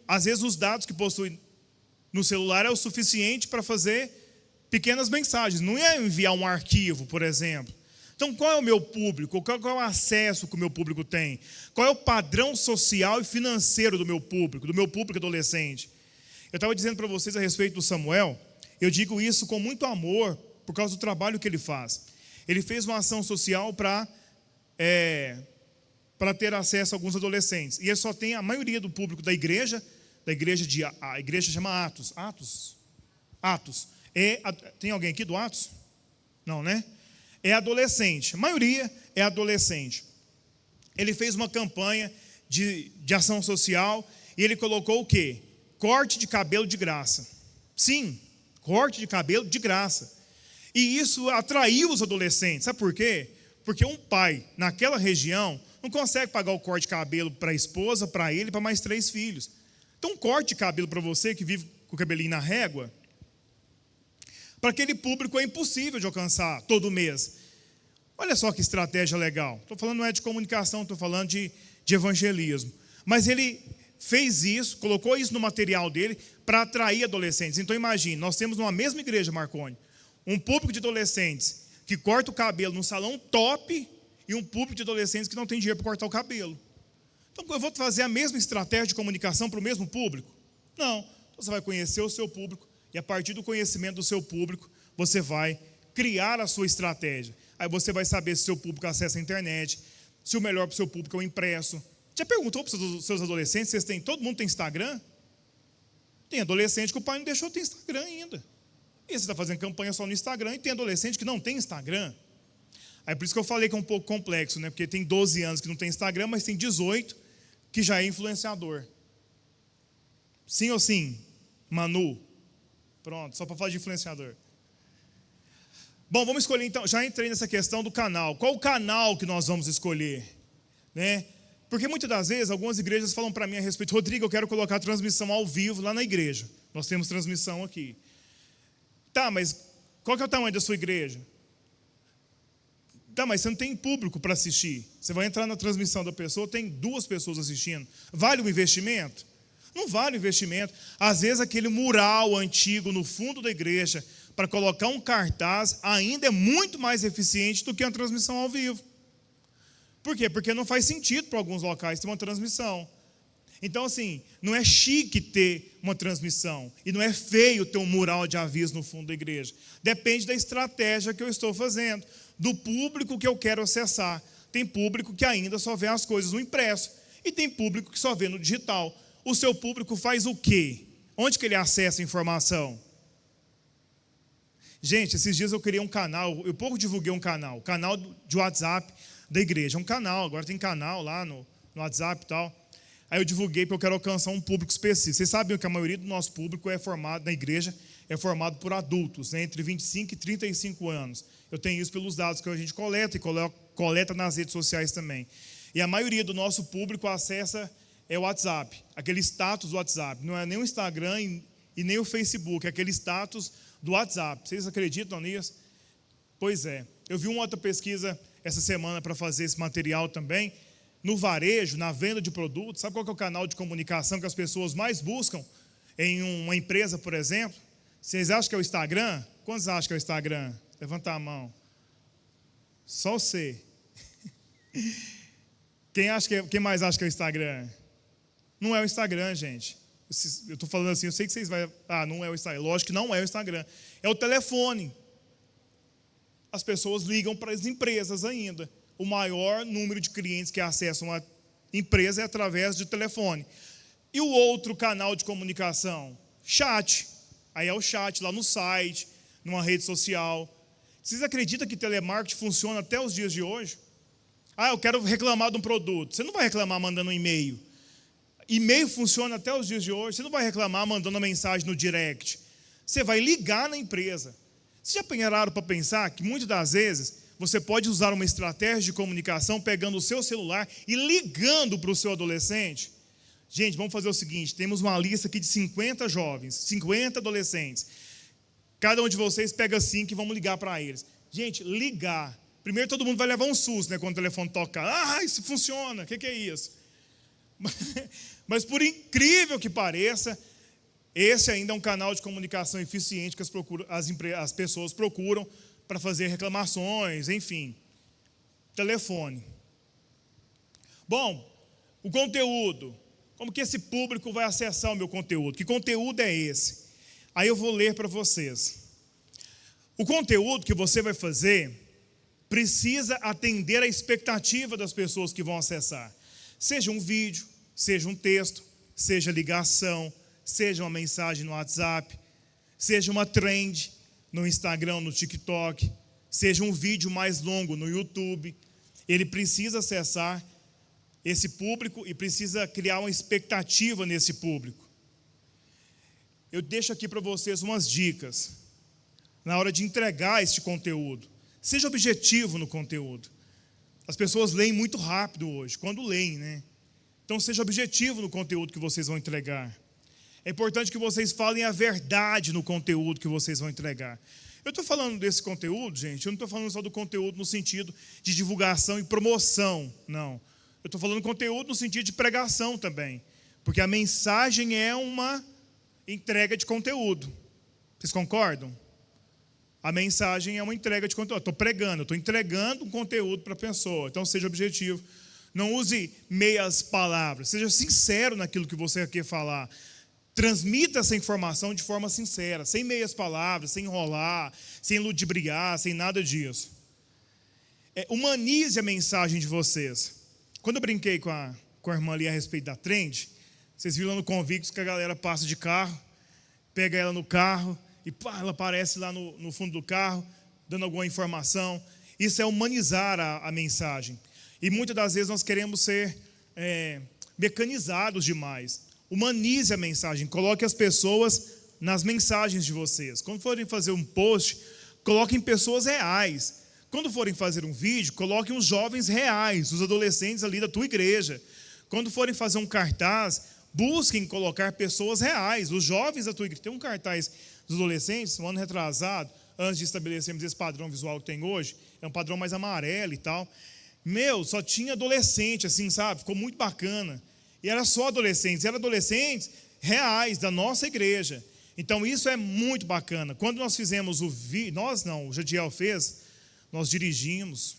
Às vezes os dados que possui no celular é o suficiente para fazer pequenas mensagens, não é enviar um arquivo, por exemplo. Então, qual é o meu público? Qual é o acesso que o meu público tem? Qual é o padrão social e financeiro do meu público adolescente? Eu estava dizendo para vocês a respeito do Samuel, eu digo isso com muito amor, por causa do trabalho que ele faz. Ele fez uma ação social para ter acesso a alguns adolescentes. E ele só tem a maioria do público da igreja a igreja chama Atos. Atos. Tem alguém aqui do Atos? Não, né? É adolescente. A maioria é adolescente. Ele fez uma campanha de ação social e ele colocou o quê? Corte de cabelo de graça. Sim, corte de cabelo de graça. E isso atraiu os adolescentes. Sabe por quê? Porque um pai naquela região não consegue pagar o corte de cabelo para a esposa, para ele e para mais 3 filhos. Então, um corte de cabelo para você que vive com o cabelinho na régua, para aquele público é impossível de alcançar todo mês. Olha só que estratégia legal. Estou falando não é de comunicação, estou falando de evangelismo. Mas ele fez isso, colocou isso no material dele para atrair adolescentes. Então imagine, nós temos numa mesma igreja, Marconi, um público de adolescentes que corta o cabelo num salão top e um público de adolescentes que não tem dinheiro para cortar o cabelo. Então eu vou fazer a mesma estratégia de comunicação para o mesmo público? Não. Então, você vai conhecer o seu público e a partir do conhecimento do seu público, você vai criar a sua estratégia. Aí você vai saber se o seu público acessa a internet, se o melhor para o seu público é o impresso. Já perguntou para os seus adolescentes, todo mundo tem Instagram? Tem adolescente que o pai não deixou ter Instagram ainda. E você está fazendo campanha só no Instagram e tem adolescente que não tem Instagram. Aí por isso que eu falei que é um pouco complexo, né? Porque tem 12 anos que não tem Instagram, mas tem 18 que já é influenciador. Sim ou sim? Manu? Pronto, só para falar de influenciador. Bom, vamos escolher então, já entrei nessa questão do canal. Qual o canal que nós vamos escolher? Né? Porque muitas das vezes, algumas igrejas falam para mim a respeito, Rodrigo, eu quero colocar transmissão ao vivo lá na igreja. Nós temos transmissão aqui. Tá, mas qual que é o tamanho da sua igreja? Tá, mas você não tem público para assistir. Você vai entrar na transmissão da pessoa, tem 2 pessoas assistindo. Vale o investimento? Não vale o investimento. Às vezes aquele mural antigo no fundo da igreja, para colocar um cartaz, ainda é muito mais eficiente do que uma transmissão ao vivo. Por quê? Porque não faz sentido para alguns locais ter uma transmissão. Então, assim, não é chique ter uma transmissão e não é feio ter um mural de aviso no fundo da igreja. Depende da estratégia que eu estou fazendo, do público que eu quero acessar. Tem público que ainda só vê as coisas no impresso e tem público que só vê no digital. O seu público faz o quê? Onde que ele acessa a informação? Gente, esses dias eu criei um canal, eu pouco divulguei um canal de WhatsApp da igreja. Um canal, agora tem canal lá no WhatsApp e tal. Aí eu divulguei porque eu quero alcançar um público específico. Vocês sabem que a maioria do nosso público é formado, na igreja, é formado por adultos, né, entre 25 e 35 anos. Eu tenho isso pelos dados que a gente coleta e coleta nas redes sociais também. E a maioria do nosso público acessa o WhatsApp, aquele status do WhatsApp. Não é nem o Instagram e nem o Facebook, aquele status do WhatsApp. Vocês acreditam nisso? Pois é. Eu vi uma outra pesquisa essa semana para fazer esse material também. No varejo, na venda de produtos, sabe qual que é o canal de comunicação que as pessoas mais buscam em uma empresa, por exemplo? Vocês acham que é o Instagram? Quantos acham que é o Instagram? Levanta a mão. Só você. Quem mais acha que é o Instagram? Não é o Instagram, gente. Eu estou falando assim, eu sei que vocês vão... não é o Instagram. Lógico que não é o Instagram. É o telefone. As pessoas ligam para as empresas ainda. O maior número de clientes que acessam a empresa é através de telefone. E o outro canal de comunicação? Chat. Aí é o chat lá no site, numa rede social. Vocês acreditam que telemarketing funciona até os dias de hoje? Eu quero reclamar de um produto. Você não vai reclamar mandando um e-mail. E-mail funciona até os dias de hoje. Você não vai reclamar mandando uma mensagem no direct. Você vai ligar na empresa. Vocês já pararam para pensar que muitas das vezes você pode usar uma estratégia de comunicação pegando o seu celular e ligando para o seu adolescente? Gente, vamos fazer o seguinte, temos uma lista aqui de 50 jovens, 50 adolescentes. Cada um de vocês pega 5 e vamos ligar para eles. Gente, ligar. Primeiro todo mundo vai levar um susto, né, quando o telefone tocar. Isso funciona, o que é isso? Mas por incrível que pareça, esse ainda é um canal de comunicação eficiente que as pessoas procuram para fazer reclamações, enfim. Telefone. Bom, o conteúdo. Como que esse público vai acessar o meu conteúdo? Que conteúdo é esse? Aí eu vou ler para vocês. O conteúdo que você vai fazer precisa atender à expectativa das pessoas que vão acessar. Seja um vídeo, seja um texto, seja ligação, seja uma mensagem no WhatsApp, seja uma trend no Instagram, no TikTok, seja um vídeo mais longo no YouTube. Ele precisa acessar esse público e precisa criar uma expectativa nesse público. Eu deixo aqui para vocês umas dicas na hora de entregar este conteúdo. Seja objetivo no conteúdo. As pessoas leem muito rápido hoje, quando leem, né? Então seja objetivo no conteúdo que vocês vão entregar. É importante que vocês falem a verdade no conteúdo que vocês vão entregar. Eu estou falando desse conteúdo, gente, eu não estou falando só do conteúdo no sentido de divulgação e promoção, não. Eu estou falando conteúdo no sentido de pregação também, porque a mensagem é uma entrega de conteúdo. Vocês concordam? A mensagem é uma entrega de conteúdo. Estou pregando, estou entregando um conteúdo para a pessoa, então seja objetivo. Não use meias palavras, seja sincero naquilo que você quer falar. Transmita essa informação de forma sincera, sem meias palavras, sem enrolar, sem ludibriar, sem nada disso. Humanize a mensagem de vocês. Quando eu brinquei com a irmã ali a respeito da trend, vocês viram lá no Convictos que a galera passa de carro, pega ela no carro e ela aparece lá no fundo do carro, dando alguma informação. Isso é humanizar a mensagem. E muitas das vezes nós queremos ser mecanizados demais. Humanize a mensagem, coloque as pessoas nas mensagens de vocês. Quando forem fazer um post, coloquem pessoas reais. Quando forem fazer um vídeo, coloquem os jovens reais, os adolescentes ali da tua igreja. Quando forem fazer um cartaz, busquem colocar pessoas reais, os jovens da tua igreja. Tem um cartaz dos adolescentes, um ano retrasado, antes de estabelecermos esse padrão visual que tem hoje, é um padrão mais amarelo e tal. Só tinha adolescente, assim, sabe? Ficou muito bacana. E era só adolescentes, eram adolescentes reais da nossa igreja. Então isso é muito bacana. Quando nós fizemos o Jadiel fez, nós dirigimos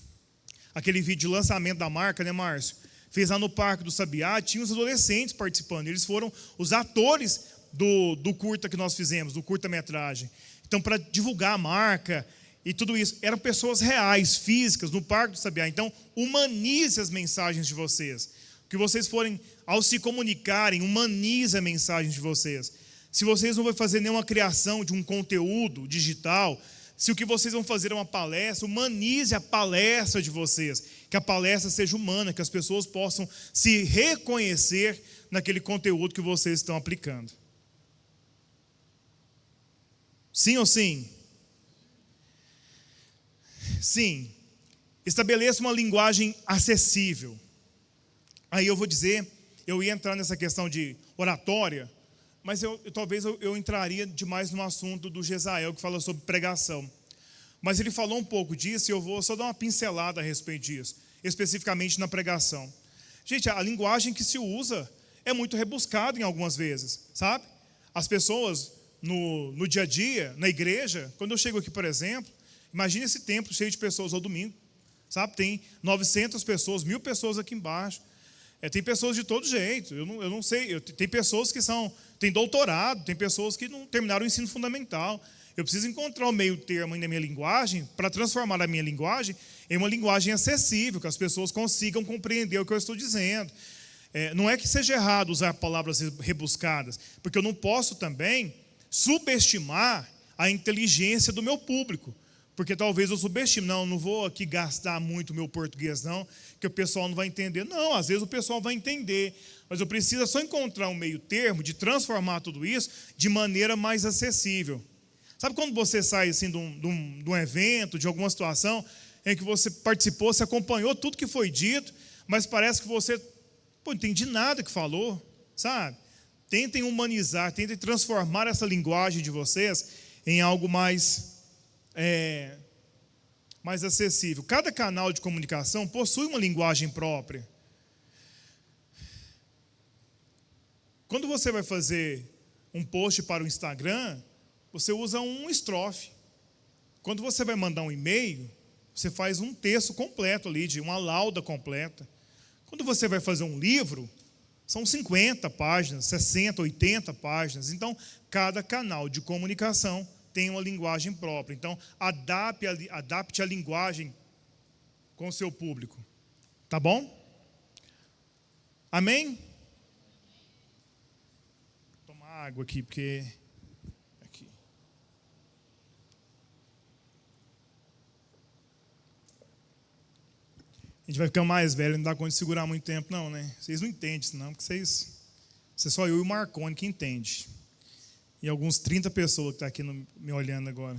aquele vídeo de lançamento da marca, né, Márcio? Fez lá no Parque do Sabiá, tinha os adolescentes participando. Eles foram os atores do curta que nós fizemos, do curta-metragem. Então, para divulgar a marca e tudo isso, eram pessoas reais, físicas, no Parque do Sabiá. Então, humanize as mensagens de vocês. Que vocês forem, ao se comunicarem, humanize a mensagem de vocês. Se vocês não vão fazer nenhuma criação de um conteúdo digital, se o que vocês vão fazer é uma palestra, humanize a palestra de vocês. Que a palestra seja humana, que as pessoas possam se reconhecer naquele conteúdo que vocês estão aplicando. Sim ou sim? Sim. Estabeleça uma linguagem acessível. Aí eu vou dizer, eu ia entrar nessa questão de oratória, mas talvez eu entraria demais no assunto do Gesael, que fala sobre pregação. Mas ele falou um pouco disso e eu vou só dar uma pincelada a respeito disso, especificamente na pregação. Gente, a linguagem que se usa é muito rebuscada em algumas vezes, sabe? As pessoas no dia a dia, na igreja, quando eu chego aqui, por exemplo, imagine esse templo cheio de pessoas ao domingo, sabe? Tem 900 pessoas, 1000 pessoas aqui embaixo. Tem pessoas de todo jeito, eu não sei, tem pessoas que têm doutorado, tem pessoas que não terminaram o ensino fundamental. Eu preciso encontrar o meio termo na minha linguagem para transformar a minha linguagem em uma linguagem acessível, que as pessoas consigam compreender o que eu estou dizendo. Não é que seja errado usar palavras rebuscadas, porque eu não posso também subestimar a inteligência do meu público, porque talvez eu subestime. Não vou aqui gastar muito o meu português não, que o pessoal não vai entender. Não, às vezes o pessoal vai entender, mas eu preciso só encontrar um meio termo de transformar tudo isso de maneira mais acessível. Sabe quando você sai assim, de um evento, de alguma situação, em que você participou, você acompanhou tudo que foi dito, mas parece que você não entendi nada que falou, sabe? Tentem humanizar, tentem transformar essa linguagem de vocês em algo mais acessível. Cada canal de comunicação possui uma linguagem própria. Quando você vai fazer um post para o Instagram, você usa um estrofe. Quando você vai mandar um e-mail, você faz um texto completo ali, de uma lauda completa. Quando você vai fazer um livro, são 50 páginas, 60, 80 páginas. Então, cada canal de comunicação tem uma linguagem própria. Então, adapte a linguagem com o seu público. Tá bom? Amém? Vou tomar água aqui, porque... A gente vai ficar mais velho, não dá conta de segurar muito tempo, não, né? Vocês não entendem isso, não, porque você só eu e o Marconi que entende. E alguns 30 pessoas que estão aqui me olhando agora.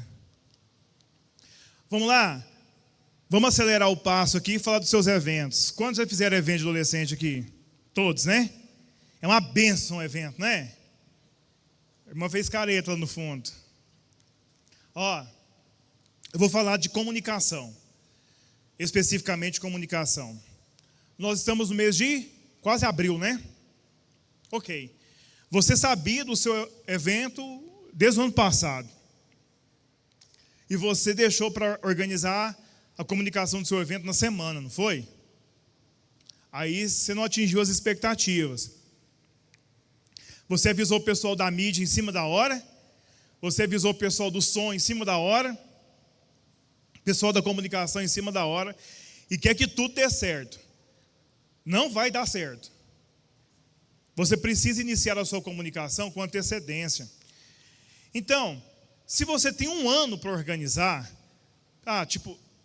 Vamos lá? Vamos acelerar o passo aqui e falar dos seus eventos. Quantos já fizeram evento de adolescente aqui? Todos, né? É uma bênção um evento, né? A irmã fez careta lá no fundo. Eu vou falar de comunicação. Especificamente comunicação. Nós estamos no mês de quase abril, né? Ok. Você sabia do seu evento desde o ano passado. E você deixou para organizar a comunicação do seu evento na semana, não foi? Aí você não atingiu as expectativas. Você avisou o pessoal da mídia em cima da hora. Você avisou o pessoal do som em cima da hora. Pessoal da comunicação em cima da hora, e quer que tudo dê certo. Não vai dar certo. Você precisa iniciar a sua comunicação com antecedência. Então, se você tem um ano para organizar,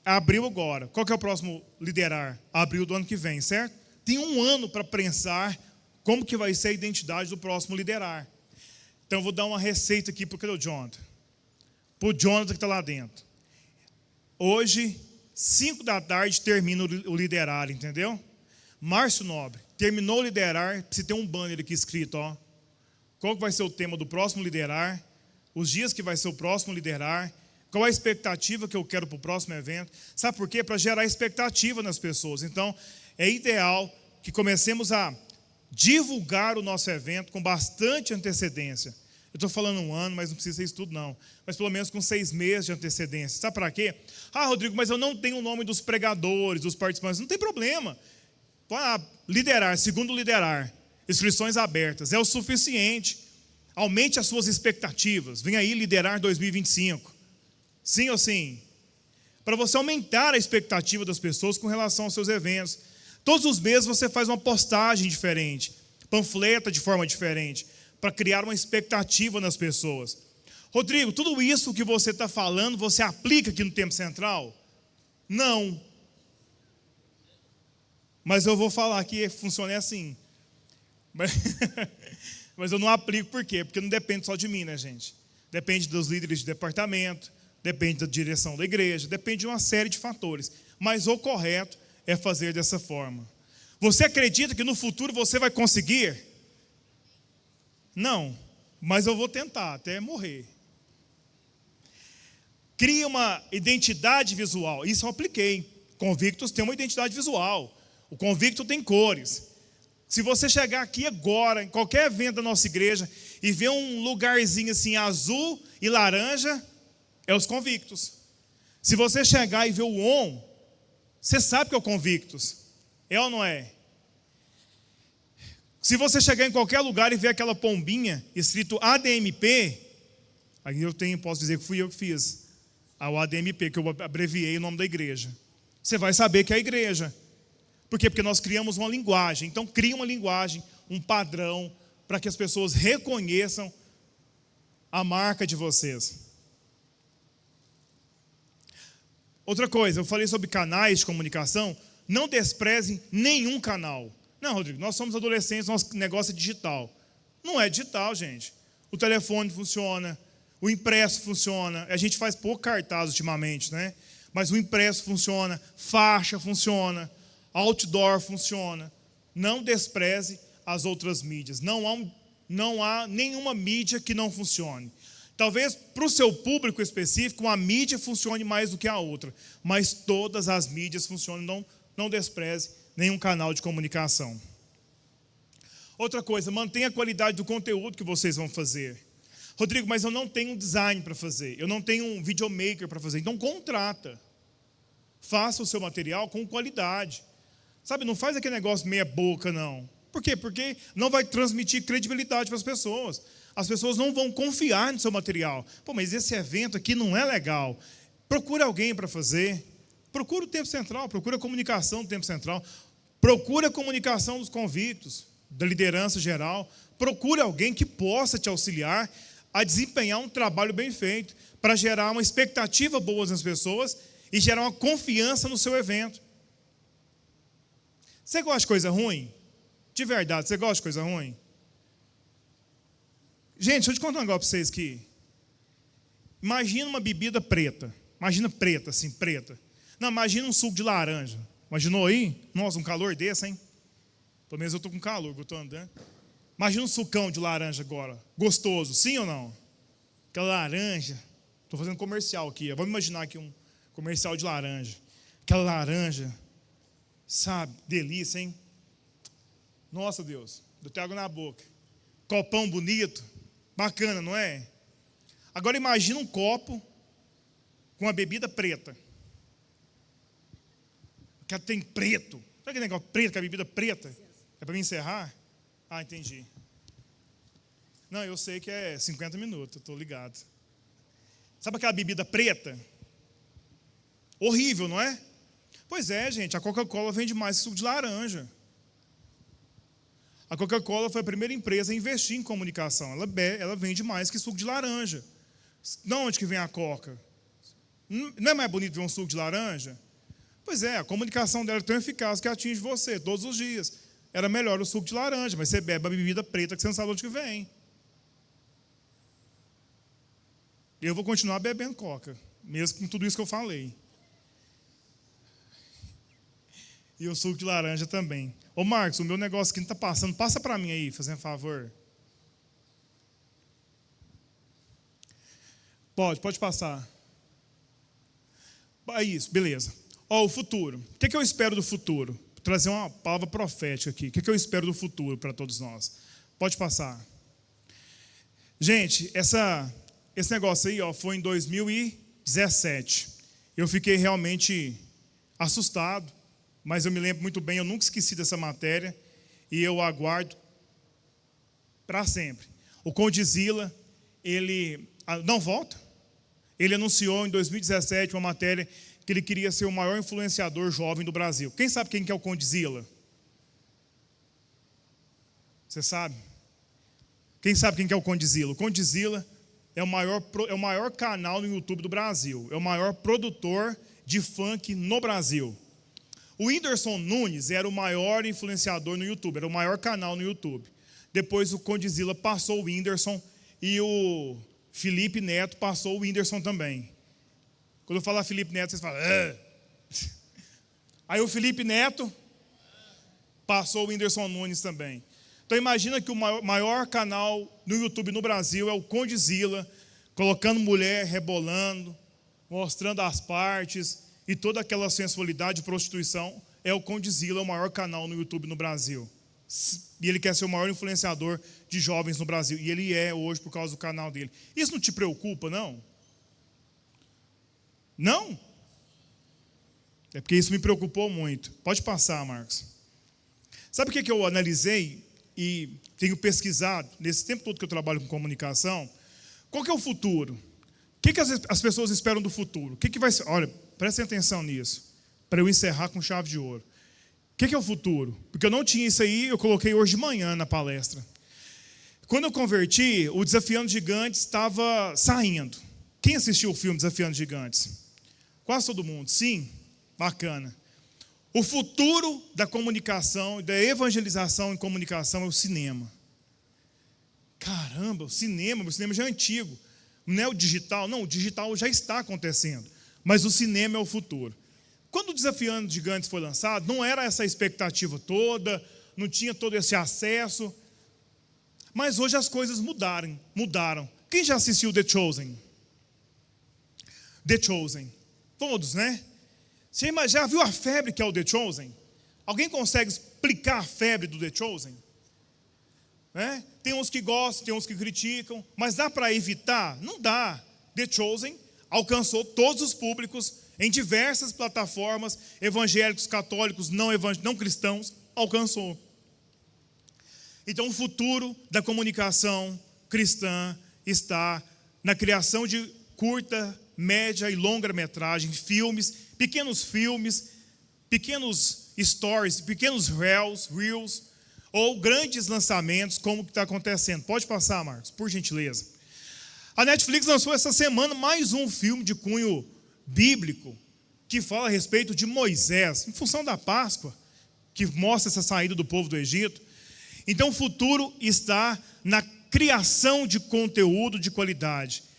abril agora, qual que é o próximo liderar? Abril do ano que vem, certo? Tem um ano para pensar como que vai ser a identidade do próximo liderar. Então, eu vou dar uma receita aqui para o Jonathan. Para o Jonathan que está lá dentro. Hoje, 5 da tarde, termina o liderar, entendeu? Márcio Nobre, terminou o liderar, precisa ter um banner aqui escrito, qual que vai ser o tema do próximo liderar, os dias que vai ser o próximo liderar, qual a expectativa que eu quero para o próximo evento. Sabe por quê? Para gerar expectativa nas pessoas. Então, é ideal que comecemos a divulgar o nosso evento com bastante antecedência. Eu estou falando um ano, mas não precisa ser isso tudo, não. Mas pelo menos com 6 meses de antecedência. Sabe para quê? Rodrigo, mas eu não tenho o nome dos pregadores, dos participantes. Não tem problema. Liderar, segundo liderar, inscrições abertas, é o suficiente. Aumente as suas expectativas. Vem aí liderar 2025. Sim ou sim? Para você aumentar a expectativa das pessoas com relação aos seus eventos. Todos os meses você faz uma postagem diferente, panfleta de forma diferente, para criar uma expectativa nas pessoas. Rodrigo, tudo isso que você está falando, você aplica aqui no Tempo Central? Não. Mas eu vou falar que funciona assim. Mas eu não aplico, por quê? Porque não depende só de mim, né, gente? Depende dos líderes de departamento, depende da direção da igreja, depende de uma série de fatores. Mas o correto é fazer dessa forma. Você acredita que no futuro você vai conseguir? Não. mas eu vou tentar até morrer. Cria uma identidade visual. Isso eu apliquei. Convictus tem uma identidade visual. O convicto tem cores. Se você chegar aqui agora, em qualquer evento da nossa igreja, e ver um lugarzinho assim, azul e laranja, é os convictos. Se você chegar e ver o ON, você sabe que é o convictus. É ou não é? Se você chegar em qualquer lugar e ver aquela pombinha escrito ADMP, aí posso dizer que fui eu que fiz. O ADMP, que eu abreviei o nome da igreja. Você vai saber que é a igreja. Por quê? Porque nós criamos uma linguagem. Então, cria uma linguagem, um padrão, para que as pessoas reconheçam a marca de vocês. Outra coisa, eu falei sobre canais de comunicação. Não desprezem nenhum canal. Não, Rodrigo, nós somos adolescentes, nosso negócio é digital. Não é digital, gente. O telefone funciona, o impresso funciona. A gente faz pouco cartaz ultimamente, né? Mas o impresso funciona, faixa funciona, outdoor funciona. Não despreze as outras mídias. Não há nenhuma mídia que não funcione. Talvez para o seu público específico, uma mídia funcione mais do que a outra. Mas todas as mídias funcionam. Não despreze nenhum canal de comunicação. Outra coisa, mantenha a qualidade do conteúdo que vocês vão fazer. Rodrigo, mas eu não tenho um design para fazer. Eu não tenho um videomaker para fazer. Então contrata. Faça o seu material com qualidade. Sabe, não faz aquele negócio meia boca, não. Por quê? Porque não vai transmitir credibilidade para as pessoas. As pessoas não vão confiar no seu material. Pô, mas esse evento aqui não é legal. Procura alguém para fazer. Procura o Tempo Central, procura a comunicação do Tempo Central. Procura a comunicação dos convictos, da liderança geral. Procura alguém que possa te auxiliar a desempenhar um trabalho bem feito, para gerar uma expectativa boa nas pessoas e gerar uma confiança no seu evento. Você gosta de coisa ruim? De verdade, você gosta de coisa ruim? Gente, deixa eu te contar um negócio para vocês aqui. Imagina uma bebida preta. Imagina preta, assim, preta. Não, imagina um suco de laranja. Imaginou aí? Nossa, um calor desse, hein? Pelo menos eu estou com calor, eu estou andando. Imagina um sucão de laranja agora. Gostoso, sim ou não? Aquela laranja. Estou fazendo comercial aqui. Vamos imaginar aqui um comercial de laranja. Aquela laranja. Sabe, delícia, hein? Nossa, Deus, deu até água na boca. Copão bonito, bacana, não é? Agora imagina um copo com uma bebida preta. Que tem preto. Sabe aquele negócio preto, que é a bebida preta? É para me encerrar? Ah, entendi. Não, eu sei que é 50 minutos, eu estou ligado. Sabe aquela bebida preta? Horrível, não é? Pois é, gente, a Coca-Cola vende mais que suco de laranja. A Coca-Cola foi a primeira empresa a investir em comunicação. Ela vende mais que suco de laranja. De onde que vem a Coca? Não é mais bonito ver um suco de laranja? Pois é, a comunicação dela é tão eficaz que atinge você todos os dias. Era melhor o suco de laranja, mas você bebe a bebida preta que você não sabe de onde que vem. Eu vou continuar bebendo Coca, mesmo com tudo isso que eu falei. E o suco de laranja também. Ô Marcos, o meu negócio aqui não está passando. Passa para mim aí, fazendo favor. Pode passar. Isso, beleza. O futuro. O que eu espero do futuro? Vou trazer uma palavra profética aqui. O que eu espero do futuro para todos nós? Pode passar. Gente, esse negócio aí foi em 2017. Eu fiquei realmente assustado. Mas eu me lembro muito bem, eu nunca esqueci dessa matéria e eu aguardo para sempre. O Condzilla, ele não volta. Ele anunciou em 2017 uma matéria que ele queria ser o maior influenciador jovem do Brasil. Quem sabe quem que é o Condzilla? Você sabe? Quem sabe quem que é o Condzilla? O Condzilla é o maior canal no YouTube do Brasil. É o maior produtor de funk no Brasil. O Whindersson Nunes era o maior influenciador no YouTube, era o maior canal no YouTube. Depois o Condzilla passou o Whindersson e o Felipe Neto passou o Whindersson também. Quando eu falar Felipe Neto, vocês falam... Aí o Felipe Neto passou o Whindersson Nunes também. Então imagina que o maior canal no YouTube no Brasil é o Condzilla, colocando mulher rebolando, mostrando as partes e toda aquela sensualidade e prostituição. É o Condzilla, o maior canal no YouTube no Brasil. E ele quer ser o maior influenciador de jovens no Brasil. E ele é hoje por causa do canal dele. Isso não te preocupa, não? Não? É porque isso me preocupou muito. Pode passar, Marcos. Sabe o que eu analisei e tenho pesquisado nesse tempo todo que eu trabalho com comunicação? Qual que é o futuro? O que as pessoas esperam do futuro? O que vai ser? Olha, prestem atenção nisso, para eu encerrar com chave de ouro. O que é o futuro? Porque eu não tinha isso aí, eu coloquei hoje de manhã na palestra. Quando eu converti, o Desafiando Gigantes estava saindo. Quem assistiu o filme Desafiando Gigantes? Quase todo mundo. Sim, bacana. O futuro da comunicação e da evangelização em comunicação é o cinema. Caramba, o cinema já é antigo. Não é o digital, não, o digital já está acontecendo. Mas o cinema é o futuro. Quando o Desafiando Gigantes foi lançado, não era essa expectativa toda, não tinha todo esse acesso. Mas hoje as coisas mudaram. Quem já assistiu The Chosen? The Chosen. Todos, né? Você já viu a febre que é o The Chosen? Alguém consegue explicar a febre do The Chosen? Né? Tem uns que gostam, tem uns que criticam, mas dá para evitar? Não dá. The Chosen alcançou todos os públicos em diversas plataformas, evangélicos, católicos, não cristãos, alcançou. Então o futuro da comunicação cristã está na criação de curta, média e longa metragem, pequenos stories, pequenos reels, ou grandes lançamentos, como está acontecendo. Pode passar, Marcos, por gentileza. A Netflix lançou essa semana mais um filme de cunho bíblico, que fala a respeito de Moisés, em função da Páscoa, que mostra essa saída do povo do Egito. Então o futuro está na criação de conteúdo de qualidade.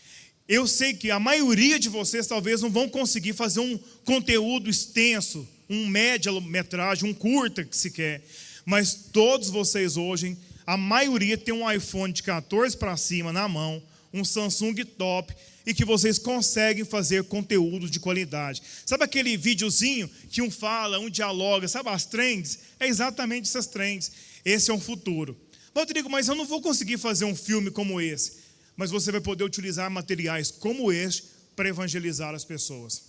Eu sei que a maioria de vocês talvez não vão conseguir fazer um conteúdo extenso, um média-metragem, um curta que se quer, mas todos vocês hoje, a maioria tem um iPhone de 14 para cima na mão, um Samsung top, e que vocês conseguem fazer conteúdo de qualidade. Sabe aquele videozinho que um fala, um dialoga, sabe as trends? É exatamente essas trends. Esse é um futuro. Rodrigo, mas eu não vou conseguir fazer um filme como esse. Mas você vai poder utilizar materiais como este para evangelizar as pessoas.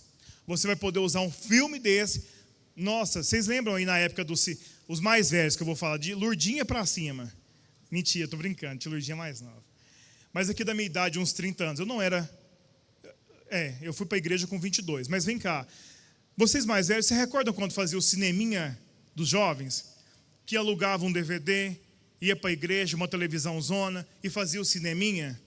Você vai poder usar um filme desse. Nossa, vocês lembram aí na época os mais velhos que eu vou falar, de Lurdinha para cima. Mentira, estou brincando, de Lurdinha mais nova. Mas aqui da minha idade, uns 30 anos, eu não era... eu fui para a igreja com 22. Mas vem cá, vocês mais velhos, vocês recordam quando fazia o cineminha dos jovens? Que alugavam um DVD, ia para a igreja, uma televisão zona, e fazia o cineminha?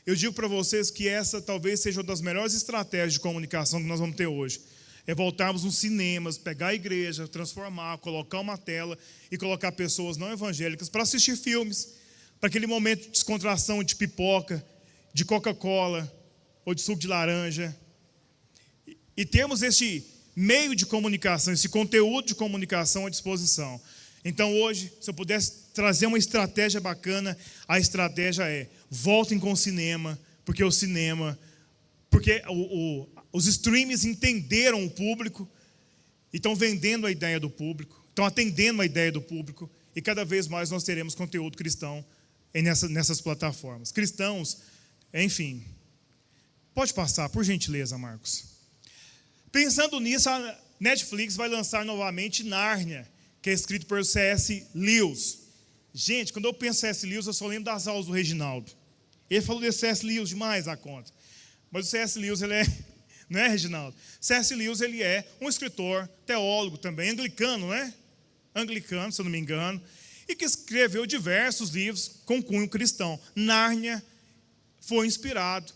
Eu digo para vocês que essa talvez seja uma das melhores estratégias de comunicação que nós vamos ter hoje. É voltarmos nos cinemas, pegar a igreja, transformar, colocar uma tela e colocar pessoas não evangélicas para assistir filmes, para aquele momento de descontração de pipoca, de Coca-Cola ou de suco de laranja. E temos este meio de comunicação, esse conteúdo de comunicação à disposição. Então hoje, se eu pudesse trazer uma estratégia bacana, a estratégia é: voltem com o cinema, porque os streams entenderam o público e estão vendendo a ideia do público, estão atendendo a ideia do público, e cada vez mais nós teremos conteúdo cristão nessas plataformas. Cristãos, enfim. Pode passar, por gentileza, Marcos. Pensando nisso, a Netflix vai lançar novamente Nárnia, que é escrito por C.S. Lewis. Gente, quando eu penso em C.S. Lewis, eu só lembro das aulas do Reginaldo. Ele falou de C.S. Lewis demais a conta. Mas o C.S. Lewis, ele é... Não é, Reginaldo? C.S. Lewis, ele é um escritor, teólogo também, anglicano, né? Anglicano, se eu não me engano. E que escreveu diversos livros com cunho cristão. Nárnia foi inspirado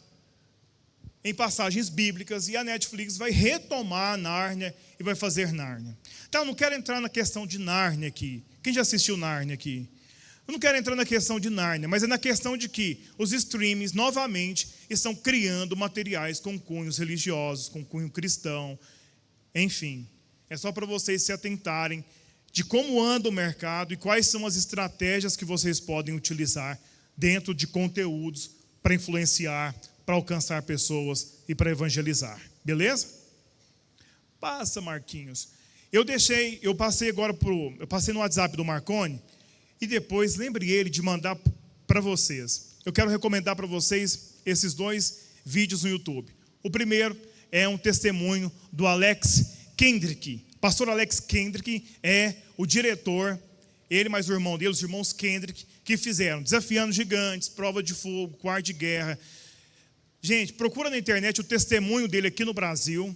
em passagens bíblicas, e a Netflix vai retomar Nárnia e vai fazer Nárnia. Então, eu não quero entrar na questão de Nárnia aqui. Quem já assistiu Nárnia aqui? Eu não quero entrar na questão de Nárnia, mas é na questão de que os streams, novamente, estão criando materiais com cunhos religiosos, com cunho cristão, enfim. É só para vocês se atentarem de como anda o mercado e quais são as estratégias que vocês podem utilizar dentro de conteúdos para influenciar, para alcançar pessoas e para evangelizar. Beleza? Passa, Marquinhos. Eu passei no WhatsApp do Marconi e depois lembrei ele de mandar para vocês. Eu quero recomendar para vocês esses 2 vídeos no YouTube. O primeiro é um testemunho do Alex Kendrick. Pastor Alex Kendrick é o diretor, ele mais o irmão dele, os irmãos Kendrick, que fizeram Desafiando Gigantes, Prova de Fogo, Quarto de Guerra. Gente, procura na internet o testemunho dele aqui no Brasil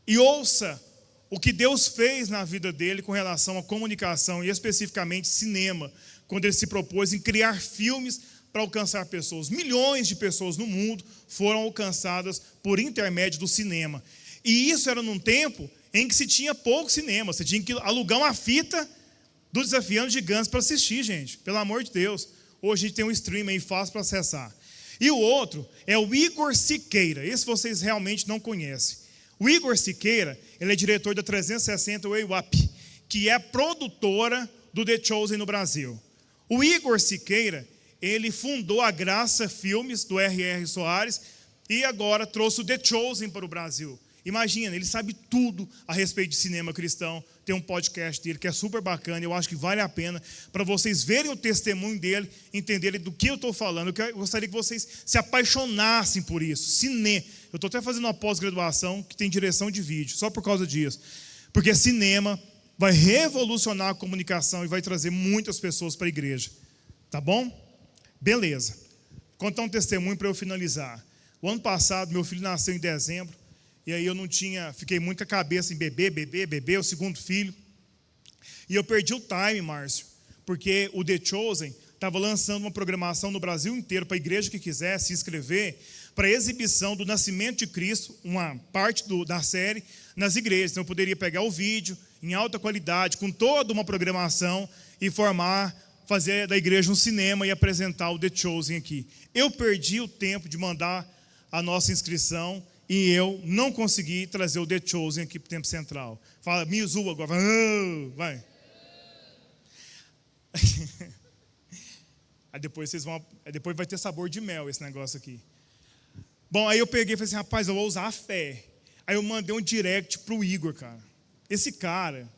e ouça o que Deus fez na vida dele com relação à comunicação e especificamente cinema, quando ele se propôs em criar filmes para alcançar pessoas. Milhões de pessoas no mundo foram alcançadas por intermédio do cinema. E isso era num tempo em que se tinha pouco cinema. Você tinha que alugar uma fita do Desafiando Gigantes para assistir, gente. Pelo amor de Deus. Hoje a gente tem um stream aí fácil para acessar. E o outro é o Igor Siqueira. Esse vocês realmente não conhecem. O Igor Siqueira, ele é diretor da 360 Way Up, que é produtora do The Chosen no Brasil. O Igor Siqueira, ele fundou a Graça Filmes, do R.R. Soares, e agora trouxe o The Chosen para o Brasil. Imagina, ele sabe tudo a respeito de cinema cristão. Tem um podcast dele que é super bacana. Eu acho que vale a pena para vocês verem o testemunho dele, entenderem do que eu estou falando. Eu gostaria que vocês se apaixonassem por isso. Cinema. Eu estou até fazendo uma pós-graduação que tem direção de vídeo, só por causa disso. Porque cinema vai revolucionar a comunicação e vai trazer muitas pessoas para a igreja. Tá bom? Beleza. Vou contar um testemunho para eu finalizar. O ano passado, meu filho nasceu em dezembro. E aí fiquei muito com a cabeça em bebê, o segundo filho. E eu perdi o time, Márcio, porque o The Chosen estava lançando uma programação no Brasil inteiro para a igreja que quisesse se inscrever para a exibição do nascimento de Cristo, uma parte da série, nas igrejas. Então eu poderia pegar o vídeo em alta qualidade, com toda uma programação e fazer da igreja um cinema e apresentar o The Chosen aqui. Eu perdi o tempo de mandar a nossa inscrição e eu não consegui trazer o The Chosen aqui para o Tempo Central. Fala, me zoa agora. Vai. Aí depois vai ter sabor de mel esse negócio aqui. Bom, aí eu peguei e falei assim, rapaz, eu vou usar a fé. Aí eu mandei um direct para o Igor, cara. Esse cara,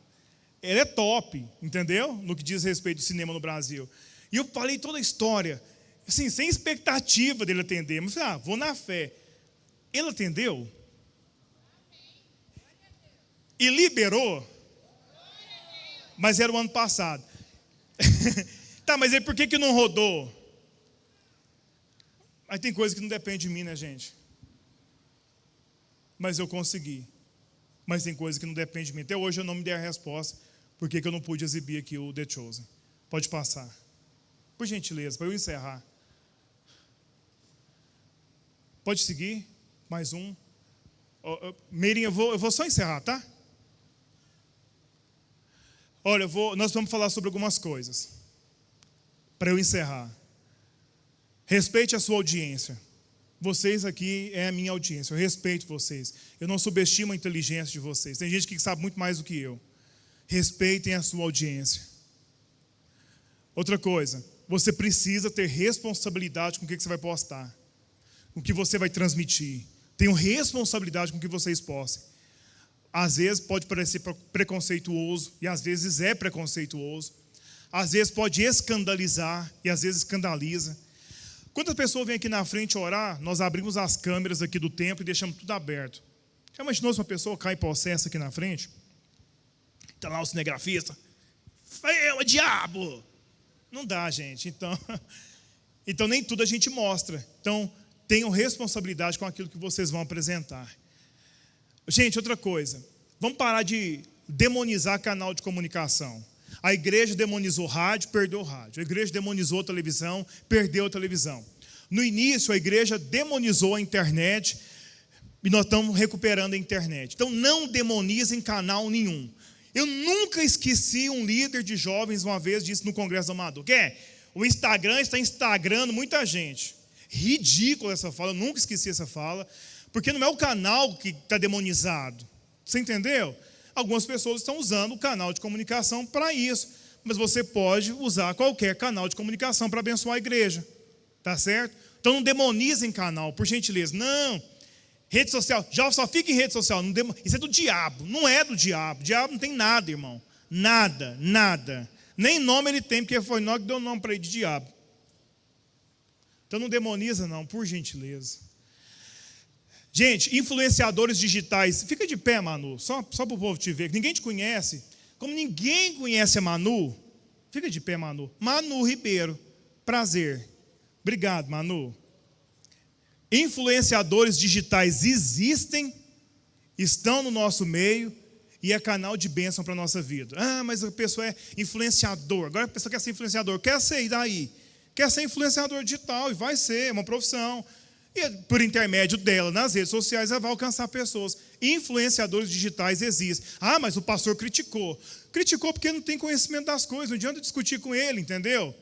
ele é top, entendeu? No que diz respeito do cinema no Brasil. E eu falei toda a história, assim, sem expectativa dele atender. Mas eu falei, vou na fé. Ele atendeu? E liberou? Mas era o ano passado. Tá, mas aí por que não rodou? Aí tem coisa que não depende de mim, né, gente? Mas eu consegui. Mas tem coisa que não depende de mim. Até hoje eu não me dei a resposta por que eu não pude exibir aqui o The Chosen. Pode passar. Por gentileza, para eu encerrar. Pode seguir. Mais um. Meirinho, eu vou só encerrar, tá? Olha, nós vamos falar sobre algumas coisas. Para eu encerrar. Respeite a sua audiência. Vocês aqui é a minha audiência. Eu respeito vocês. Eu não subestimo a inteligência de vocês. Tem gente que sabe muito mais do que eu. Respeitem a sua audiência. Outra coisa. Você precisa ter responsabilidade com o que você vai postar. Com o que você vai transmitir. Tenham responsabilidade com o que vocês postem. Às vezes pode parecer preconceituoso, e às vezes é preconceituoso. Às vezes pode escandalizar, e às vezes escandaliza. Quando a pessoa vem aqui na frente orar, nós abrimos as câmeras aqui do templo e deixamos tudo aberto. Já imaginou se uma pessoa cai possessa aqui na frente? Está lá o cinegrafista. É diabo! Não dá, gente. Então nem tudo a gente mostra. Então, tenham responsabilidade com aquilo que vocês vão apresentar. Gente, outra coisa. Vamos parar de demonizar canal de comunicação. A igreja demonizou rádio, perdeu o rádio. A igreja demonizou a televisão, perdeu a televisão. No início, a igreja demonizou a internet e nós estamos recuperando a internet. Então, não demonizem canal nenhum. Eu nunca esqueci um líder de jovens, uma vez disse no Congresso do Amador, o Instagram está instagrando muita gente. Ridícula essa fala, eu nunca esqueci essa fala, porque não é o canal que está demonizado. Você entendeu? Algumas pessoas estão usando o canal de comunicação para isso, mas você pode usar qualquer canal de comunicação para abençoar a igreja, tá certo? Então não demonizem canal, por gentileza. Não, rede social, já só fica em rede social. Isso é do diabo, não é do diabo. O diabo não tem nada, irmão. Nada, nada. Nem nome ele tem, porque foi nós que deu o nome para ele de diabo. Então não demoniza não, por gentileza. Gente, influenciadores digitais. Fica de pé, Manu, só para o povo te ver. Ninguém te conhece. Como ninguém conhece a Manu, fica de pé, Manu. Manu Ribeiro, prazer. Obrigado, Manu. Influenciadores digitais existem, estão no nosso meio e é canal de bênção para a nossa vida. Ah, mas a pessoa é influenciador. Agora a pessoa quer ser influenciador. Quer ser, e daí? Quer ser influenciador digital, e vai ser, é uma profissão. E por intermédio dela, nas redes sociais, ela vai alcançar pessoas. Influenciadores digitais existem. Ah, mas o pastor criticou. Criticou porque não tem conhecimento das coisas, não adianta discutir com ele, entendeu?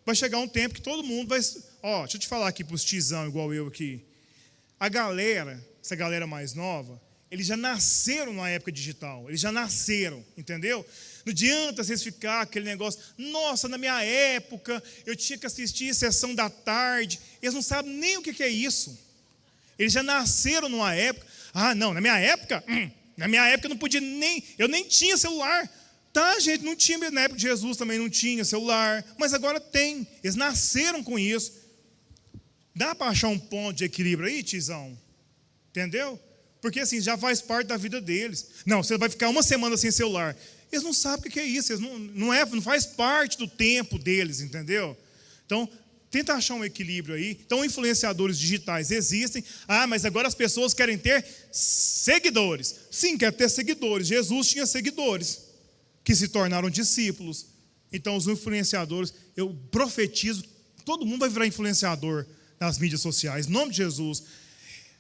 Vai chegar um tempo que todo mundo vai... Ó, deixa eu te falar aqui para os tizão, igual eu aqui. A galera, essa galera mais nova, eles já nasceram na época digital. Eles já nasceram, entendeu? Não adianta vocês ficar aquele negócio, nossa, na minha época, eu tinha que assistir sessão da tarde. Eles não sabem nem o que é isso. Eles já nasceram numa época. Ah, não, na minha época eu não podia nem, eu nem tinha celular. Tá, gente, não tinha, na época de Jesus também não tinha celular, mas agora tem. Eles nasceram com isso. Dá para achar um ponto de equilíbrio aí, tizão? Entendeu? Porque assim, já faz parte da vida deles. Não, você vai ficar uma semana sem celular. Eles não sabem o que é isso, eles não faz parte do tempo deles, entendeu? Então, tenta achar um equilíbrio aí. Então, influenciadores digitais existem. Ah, mas agora as pessoas querem ter seguidores. Sim, quer ter seguidores. Jesus tinha seguidores que se tornaram discípulos. Então, os influenciadores, eu profetizo, todo mundo vai virar influenciador nas mídias sociais. Em nome de Jesus.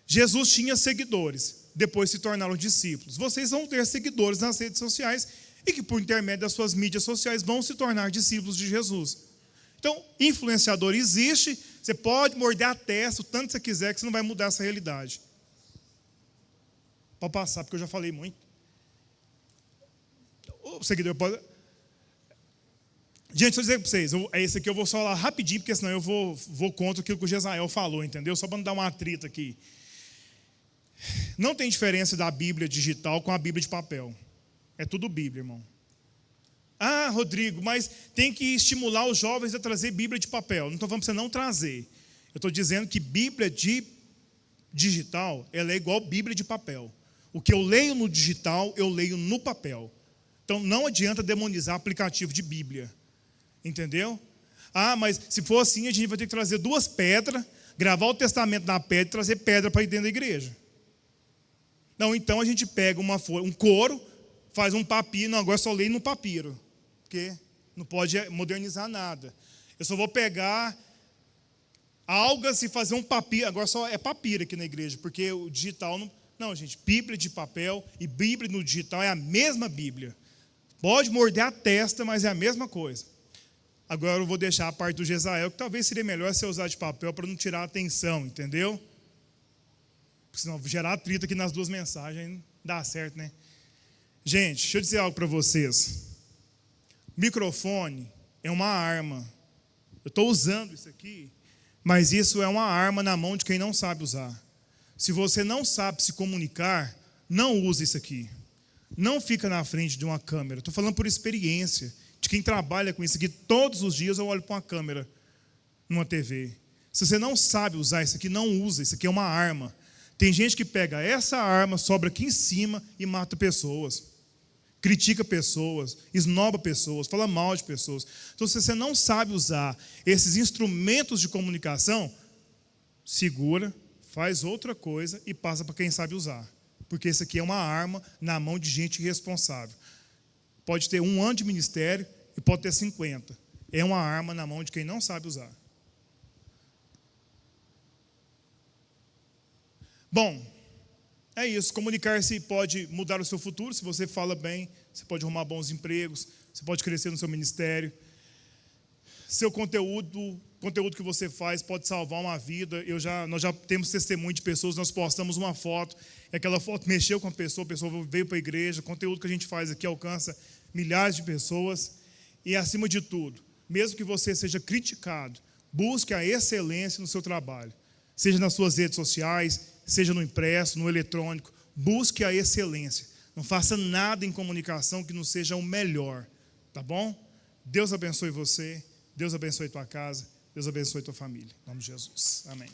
Jesus tinha seguidores, depois se tornaram discípulos. Vocês vão ter seguidores nas redes sociais e que, por intermédio das suas mídias sociais, vão se tornar discípulos de Jesus. Então, influenciador existe, você pode morder a testa o tanto que você quiser, que você não vai mudar essa realidade. Pode passar, porque eu já falei muito. O seguidor pode... Gente, deixa eu dizer para vocês, esse aqui eu vou só falar rapidinho, porque senão eu vou contra aquilo que o Jezael falou, entendeu? Só para não dar uma atrita aqui. Não tem diferença da Bíblia digital com a Bíblia de papel. É tudo Bíblia, irmão. Ah, Rodrigo, mas tem que estimular os jovens a trazer Bíblia de papel. Não estou falando para você não trazer. Eu estou dizendo que Bíblia digital, ela é igual Bíblia de papel. O que eu leio no digital, eu leio no papel. Então não adianta demonizar aplicativo de Bíblia. Entendeu? Ah, mas se for assim, a gente vai ter que trazer 2 pedras, gravar o testamento na pedra e trazer pedra para ir dentro da igreja. Não, então a gente pega um couro, faz um papiro. Não, agora só leio no papiro, porque não pode modernizar nada. Eu só vou pegar algas e fazer um papiro. Agora só é papiro aqui na igreja, porque o digital não... Não, gente, Bíblia de papel e Bíblia no digital é a mesma Bíblia. Pode morder a testa, mas é a mesma coisa. Agora eu vou deixar a parte do Jezael, que talvez seria melhor você usar de papel para não tirar a atenção, entendeu? Porque senão gerar atrito aqui nas 2 mensagens, não dá certo, né? Gente, deixa eu dizer algo para vocês. Microfone é uma arma. Eu estou usando isso aqui, mas isso é uma arma na mão de quem não sabe usar. Se você não sabe se comunicar, não use isso aqui. Não fica na frente de uma câmera. Estou falando por experiência, de quem trabalha com isso aqui. Todos os dias eu olho para uma câmera numa TV. Se você não sabe usar isso aqui, não usa. Isso aqui é uma arma. Tem gente que pega essa arma, sobra aqui em cima e mata pessoas. Critica pessoas, esnoba pessoas, fala mal de pessoas. Então, se você não sabe usar esses instrumentos de comunicação, segura, faz outra coisa e passa para quem sabe usar. Porque isso aqui é uma arma na mão de gente irresponsável. Pode ter 1 ano de ministério e pode ter 50. É uma arma na mão de quem não sabe usar. Bom, é isso. Comunicar-se pode mudar o seu futuro. Se você fala bem, você pode arrumar bons empregos, você pode crescer no seu ministério. seu conteúdo que você faz pode salvar uma vida. Nós já temos testemunho de pessoas, nós postamos uma foto, e aquela foto mexeu com a pessoa veio para a igreja. O conteúdo que a gente faz aqui alcança milhares de pessoas. E acima de tudo, mesmo que você seja criticado, busque a excelência no seu trabalho, seja nas suas redes sociais, seja no impresso, no eletrônico. Busque a excelência. Não faça nada em comunicação que não seja o melhor, tá bom? Deus abençoe você, Deus abençoe tua casa, Deus abençoe tua família. Em nome de Jesus. Amém.